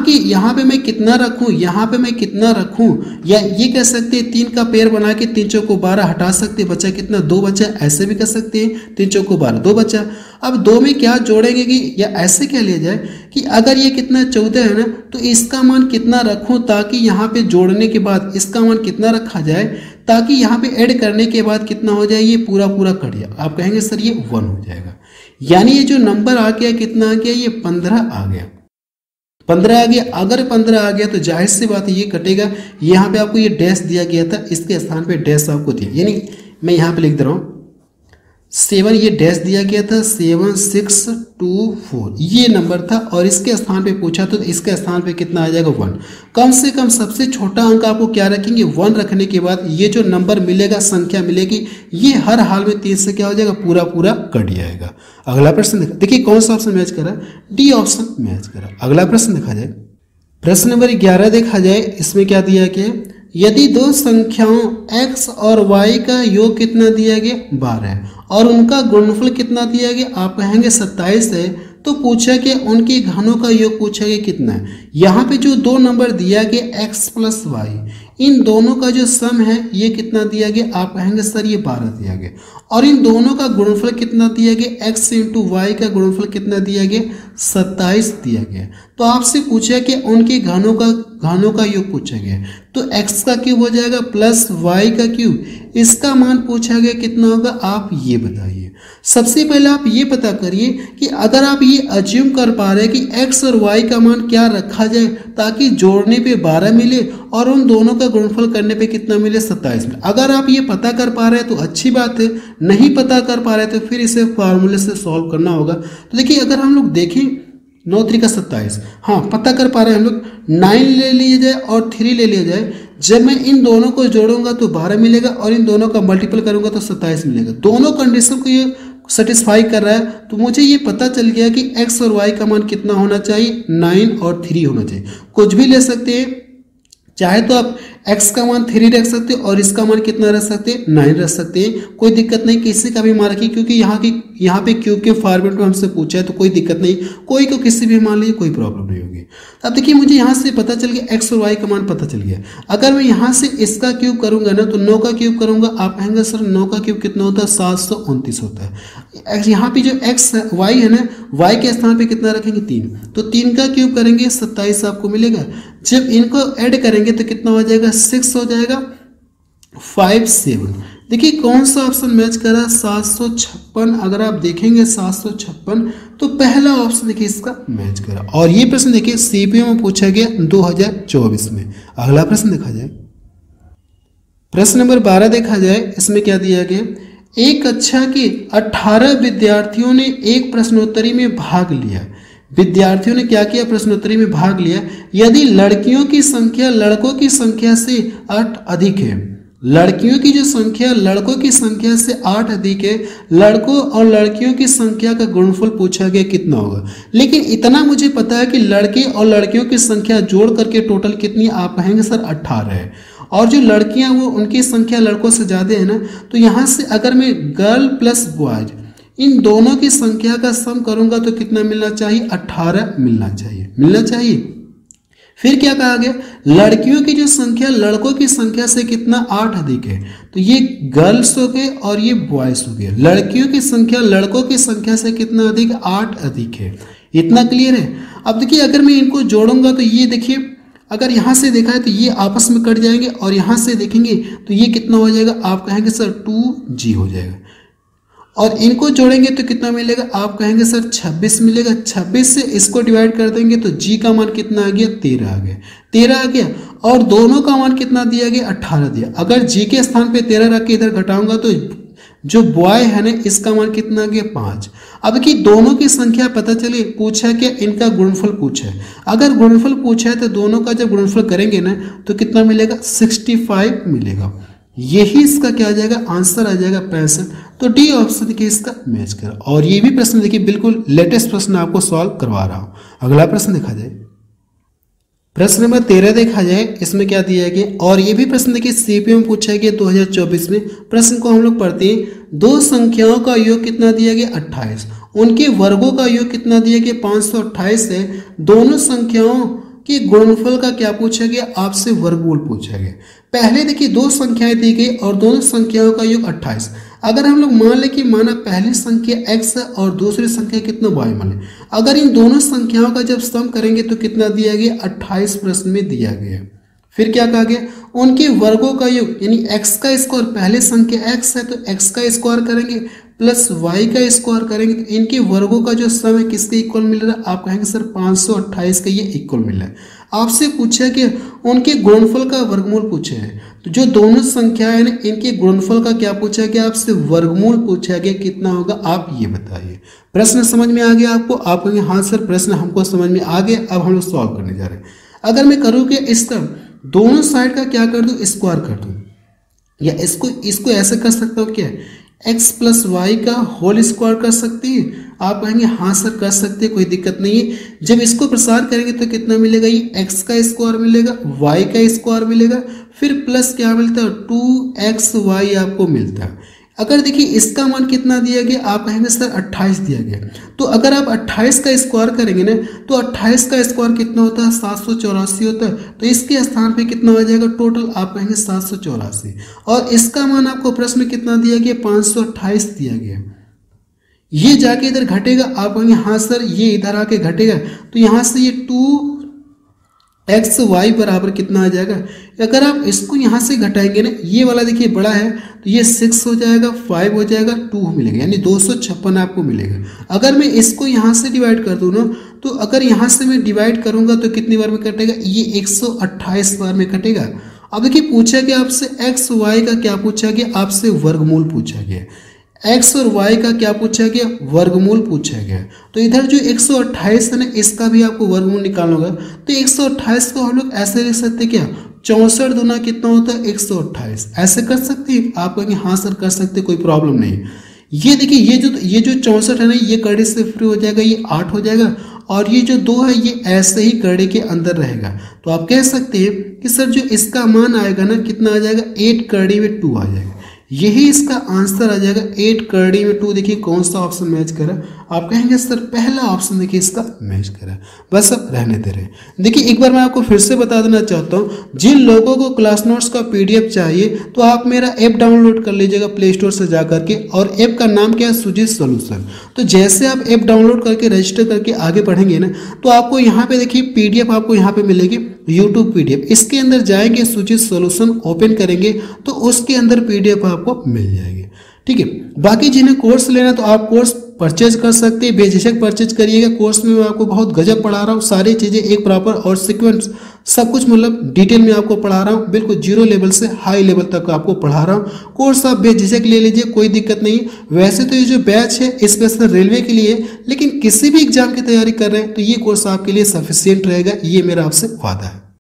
पे मैं कितना रखूँ, यहाँ पे मैं कितना रखूँ, या ये कह सकते हैं 3 का पेयर बना के 3 चौको 12 हटा सकते, बचा कितना 2 बचा, ऐसे भी कर सकते हैं 3 चौको 12 2 बचा। अब 2 में क्या जोड़ेंगे कि या ऐसे क्या लिया जाए कि अगर ये कितना 14 है ना तो इसका मान कितना रखूं ताकि यहाँ पे जोड़ने के बाद इसका मान कितना रखा जाए ताकि यहाँ पे ऐड करने के बाद कितना हो जाए ये पूरा कट जाए। आप कहेंगे सर ये 1 हो जाएगा। यानी ये जो नंबर आ गया कितना आ गया, ये 15 आ गया, 15 आ गया। अगर 15 आ गया तो जाहिर सी बात है ये कटेगा। यहाँ पे आपको ये डैश दिया गया था, इसके स्थान पे डैश आपको दिया, यानी मैं यहाँ पे लिख दे रहा हूँ 7, ये डैश दिया गया था 7624 ये नंबर था, और इसके स्थान पे पूछा तो इसके स्थान पे कितना आ जाएगा 1। कम से कम सबसे छोटा अंक आपको क्या रखेंगे 1 रखने के बाद ये जो नंबर मिलेगा, संख्या मिलेगी, ये हर हाल में 3 से क्या हो जाएगा पूरा कट जाएगा। अगला प्रश्न देखिए कौन सा ऑप्शन मैच करा, डी ऑप्शन मैच करा। अगला प्रश्न देखा जाए, प्रश्न नंबर 11 देखा जाए, इसमें क्या दिया गया, यदि 2 संख्याओं x और y का योग कितना दिया गया 12 है और उनका गुणनफल कितना दिया गया, आप कहेंगे 27 है, तो पूछा कि उनके घनों का योग पूछा गया कितना है। यहाँ पे जो 2 नंबर दिया गया x प्लस y, इन दोनों का जो सम है ये कितना दिया गया, आप कहेंगे सर ये 12 दिया गया, और इन दोनों का गुणनफल कितना दिया गया, x इंटू वाई का गुणनफल कितना दिया गया 27 दिया गया। तो आपसे पूछा कि उनके घनों का योग पूछा गया, तो x का क्यूब हो जाएगा प्लस y का क्यूब, इसका मान पूछा गया कितना होगा, आप ये बताइए। सबसे पहले आप ये पता करिए कि अगर आप ये अज्यूम कर पा रहे हैं कि x और y का मान क्या रखा जाए ताकि जोड़ने पे 12 मिले और उन दोनों का गुणनफल करने पे कितना मिले 27 मिले। अगर आप ये पता कर पा रहे हैं तो अच्छी बात है, नहीं पता कर पा रहे तो फिर इसे फार्मूले से सॉल्व करना होगा। तो देखिए अगर हम लोग देखें 9 3 का 27, हाँ पता कर पा रहे हैं हम लोग, 9 ले लिया जाए और 3 ले लिया जाए, जब मैं इन दोनों को जोड़ूंगा तो 12 मिलेगा और इन दोनों का मल्टीपल करूंगा तो 27 मिलेगा। दोनों कंडीशन को ये सेटिस्फाई कर रहा है, तो मुझे ये पता चल गया कि x और y का मान कितना होना चाहिए, 9 और 3 होना चाहिए। कुछ भी ले सकते हैं, चाहे तो आप x का मान 3 रख सकते हो और इसका मान कितना रख सकते हैं 9 रख सकते हैं, कोई दिक्कत नहीं, किसी का भी मान रखिए, क्योंकि यहाँ पे क्यूब के फॉर्मेट में हमसे पूछा है तो कोई दिक्कत नहीं, कोई को किसी भी मान लीजिए, कोई प्रॉब्लम नहीं होगी। अब देखिए मुझे यहाँ से पता चल गया x और y का मान पता चल गया। अगर मैं यहाँ से इसका क्यूब करूंगा ना तो 9 का क्यूब करूंगा, आप कहेंगे सर 9 का क्यूब कितना होता है 729 होता है। यहाँ पे जो x y है ना, y के स्थान पे कितना रखेंगे 3, तो 3 का क्यूब करेंगे 27 आपको मिलेगा। जब इनको ऐड करेंगे तो कितना हो जाएगा 6 हो जाएगा 57। देखिए कौन सा ऑप्शन मैच कर रहा है 756। अगर आप देखेंगे 756 तो पहला ऑप्शन देखिए इसका मैच कर रहा। और ये प्रश्न देखिए सीपीयू में पूछा गया 2024 में। अगला प्रश्न देखा जाए, प्रश्न नंबर 12 देखा जाए, इसमें क्या दिया गया, एक कक्षा के 18 विद्यार्थियों ने एक प्रश्नोत्तरी में भाग लिया। विद्यार्थियों ने क्या किया, प्रश्नोत्तरी में भाग लिया। यदि लड़कियों की संख्या लड़कों की संख्या से 8 अधिक है, लड़कियों की जो संख्या लड़कों की संख्या से 8 अधिक है, लड़कों और लड़कियों की संख्या का गुणनफल पूछा गया कितना होगा। लेकिन इतना मुझे पता है कि लड़के और लड़कियों की संख्या जोड़ करके टोटल कितनी, आप कहेंगे सर 18 है, और जो लड़कियां वो उनकी संख्या लड़कों से ज़्यादा है ना, तो यहाँ से अगर मैं गर्ल प्लस बॉयज इन दोनों की संख्या का सम करूंगा तो कितना मिलना चाहिए, 18 मिलना चाहिए। फिर क्या कहा गया, लड़कियों की जो संख्या लड़कों की संख्या से कितना 8 अधिक है, तो ये गर्ल्स हो गए और ये बॉयज हो गए। लड़कियों की संख्या लड़कों की संख्या से कितना अधिक, 8 अधिक है। इतना क्लियर है। अब देखिए अगर मैं इनको जोड़ूंगा तो ये देखिए, अगर यहाँ से देखा है तो ये आपस में कट जाएंगे, और यहाँ से देखेंगे तो ये कितना हो जाएगा, आप कहेंगे सर 2g हो जाएगा। और इनको जोड़ेंगे तो कितना मिलेगा, आप कहेंगे सर 26 मिलेगा। 26 से इसको डिवाइड कर देंगे तो g का मान कितना आ गया, 13 आ गया। और दोनों का मान कितना दिया गया, 18 दिया। अगर g के स्थान पे 13 रख के इधर घटाऊंगा तो जो बॉय है ना इसका मान कितना आ गया, 5। अब कि दोनों की संख्या पता चली, पूछा क्या, इनका गुणनफल पूछा है। अगर गुणनफल पूछा है तो दोनों का जब गुणनफल करेंगे ना तो कितना मिलेगा, 65 मिलेगा। यही इसका क्या आ जाएगा, आंसर आ जाएगा 65। तो डी ऑप्शन देखिए इसका मैच कर। और ये भी प्रश्न देखिए बिल्कुल लेटेस्ट प्रश्न आपको सॉल्व करवा रहा हूं। अगला प्रश्न देखा जाए, प्रश्न नंबर 13 देखा जाए, इसमें क्या दिया गया, और ये भी प्रश्न देखिए सीपीयू में पूछा गया 2024 में। प्रश्न को हम लोग पढ़ते हैं, दो संख्याओं का योग कितना दिया गया, 28, उनके वर्गों का योग कितना दिया गया, 528 है। दोनों संख्याओं के गुणनफल का क्या पूछा गया, आपसे वर्गमूल पूछा गया। पहले देखिए दो संख्याएं दी गई और दोनों संख्याओं का योग 28। अगर हम लोग मान ले कि माना पहली संख्या x है और दूसरी संख्या कितना y मान ले, अगर इन दोनों संख्याओं का जब सम करेंगे तो कितना दिया गया, 28 प्रश्न में दिया गया। फिर क्या कहा गया, उनके वर्गों का योग, यानी x का स्क्वायर, पहले संख्या x है तो x का स्क्वायर करेंगे प्लस y का स्क्वायर करेंगे तो इनके वर्गों का जो सम है किसके इक्वल मिल रहा है, आप कहेंगे सर 528 का ये इक्वल मिल रहा है। आपसे पूछा कि उनके गुणनफल का वर्गमूल पूछा है, तो जो दोनों संख्याएं हैं इनके गुणनफल का क्या पूछा गया, आपसे वर्गमूल पूछा गया, कितना होगा आप ये बताइए। प्रश्न समझ में आ गया आपको, आप कहेंगे हाँ सर प्रश्न हमको समझ में आ गया, अब हम लोग सॉल्व करने जा रहे हैं। अगर मैं करूँ कि इसका दोनों साइड का क्या कर दूं, स्क्वायर कर दूं, या इसको ऐसे कर सकता हूँ क्या, x प्लस वाई का होल स्क्वायर कर सकते हैं। आप कहेंगे हाँ सर कर सकते हैं, कोई दिक्कत नहीं है। जब इसको प्रसार करेंगे तो कितना मिलेगा, ये x का स्क्वायर मिलेगा, y का स्क्वायर मिलेगा, फिर प्लस क्या मिलता है 2xy आपको मिलता है। अगर देखिए इसका मान कितना दिया गया, आप कहेंगे सर 28 दिया गया, तो अगर आप 28 का स्क्वायर करेंगे ना तो 28 का स्क्वायर कितना होता है, 784 होता है। तो इसके स्थान पे कितना हो जाएगा टोटल, आप कहेंगे 784। और इसका मान आपको प्रश्न में कितना दिया गया, 528 दिया गया। ये जाके इधर घटेगा, आप कहेंगे हाँ सर ये इधर आके घटेगा, तो यहाँ से ये 2xy बराबर कितना आ जाएगा। अगर आप इसको यहाँ से घटाएंगे ना, ये वाला देखिए बड़ा है तो ये 6 हो जाएगा, 5 हो जाएगा, 2 मिलेगा, यानी 256 आपको मिलेगा। अगर मैं इसको यहाँ से डिवाइड कर दूँ ना, तो अगर यहाँ से मैं डिवाइड करूँगा तो कितनी बार में कटेगा, ये 128 बार में कटेगा। अब देखिए पूछा गया आपसे एक्स वाई का क्या पूछा गया, आपसे वर्गमूल पूछा गया। x और y का क्या पूछा गया, वर्गमूल पूछा गया। तो इधर जो 128 है ना, इसका भी आपको वर्गमूल निकालना होगा। तो 128 को हम लोग ऐसे लिख सकते क्या, 64 दूना कितना होता है 128, ऐसे कर सकते हैं। आप कहेंगे हाँ सर कर सकते, कोई प्रॉब्लम नहीं। ये देखिए ये जो 64 है ना, ये कड़ी से फ्री हो जाएगा, ये 8 हो जाएगा, और ये जो 2 है ये ऐसे ही करड़ी के अंदर रहेगा। तो आप कह सकते हैं कि सर जो इसका मान आएगा ना कितना आ जाएगा, 8 करड़ी में 2 आ जाएगा। यही इसका आंसर आ जाएगा 8 करड़ी में 2। देखिए कौन सा ऑप्शन मैच करा, आप कहेंगे सर पहला ऑप्शन देखिए इसका मैच करा। बस अब रहने दे रहे। देखिए एक बार मैं आपको फिर से बता देना चाहता हूँ, जिन लोगों को क्लास नोट्स का PDF चाहिए तो आप मेरा ऐप डाउनलोड कर लीजिएगा प्ले स्टोर से जा करके, और ऐप का नाम क्या है, सुजीत सॉल्यूशन। तो जैसे आप ऐप डाउनलोड करके रजिस्टर करके आगे बढ़ेंगे ना, तो आपको यहाँ पे देखिए PDF आपको यहाँ पे मिलेगी YouTube PDF। इसके अंदर जाएंगे, सुजीत सॉल्यूशन ओपन करेंगे तो उसके अंदर PDF आपको मिल जाएगी। ठीक है, बाकी जिन्हें कोर्स लेना तो आप कोर्स परचेज कर सकते हैं, बेझिझक परचेज करिएगा। कोर्स में मैं आपको बहुत गजब पढ़ा रहा हूँ, सारी चीज़ें एक प्रॉपर और सीक्वेंस सब कुछ मतलब डिटेल में आपको पढ़ा रहा हूँ, बिल्कुल 0 लेवल से हाई लेवल तक आपको पढ़ा रहा हूँ। कोर्स आप बेझिझक ले लीजिए, कोई दिक्कत नहीं। वैसे तो ये जो बैच है स्पेशल रेलवे के लिए, लेकिन किसी भी एग्जाम की तैयारी कर रहे हैं तो ये कोर्स आपके लिए सफिशियंट रहेगा, ये मेरा आपसे वादा है।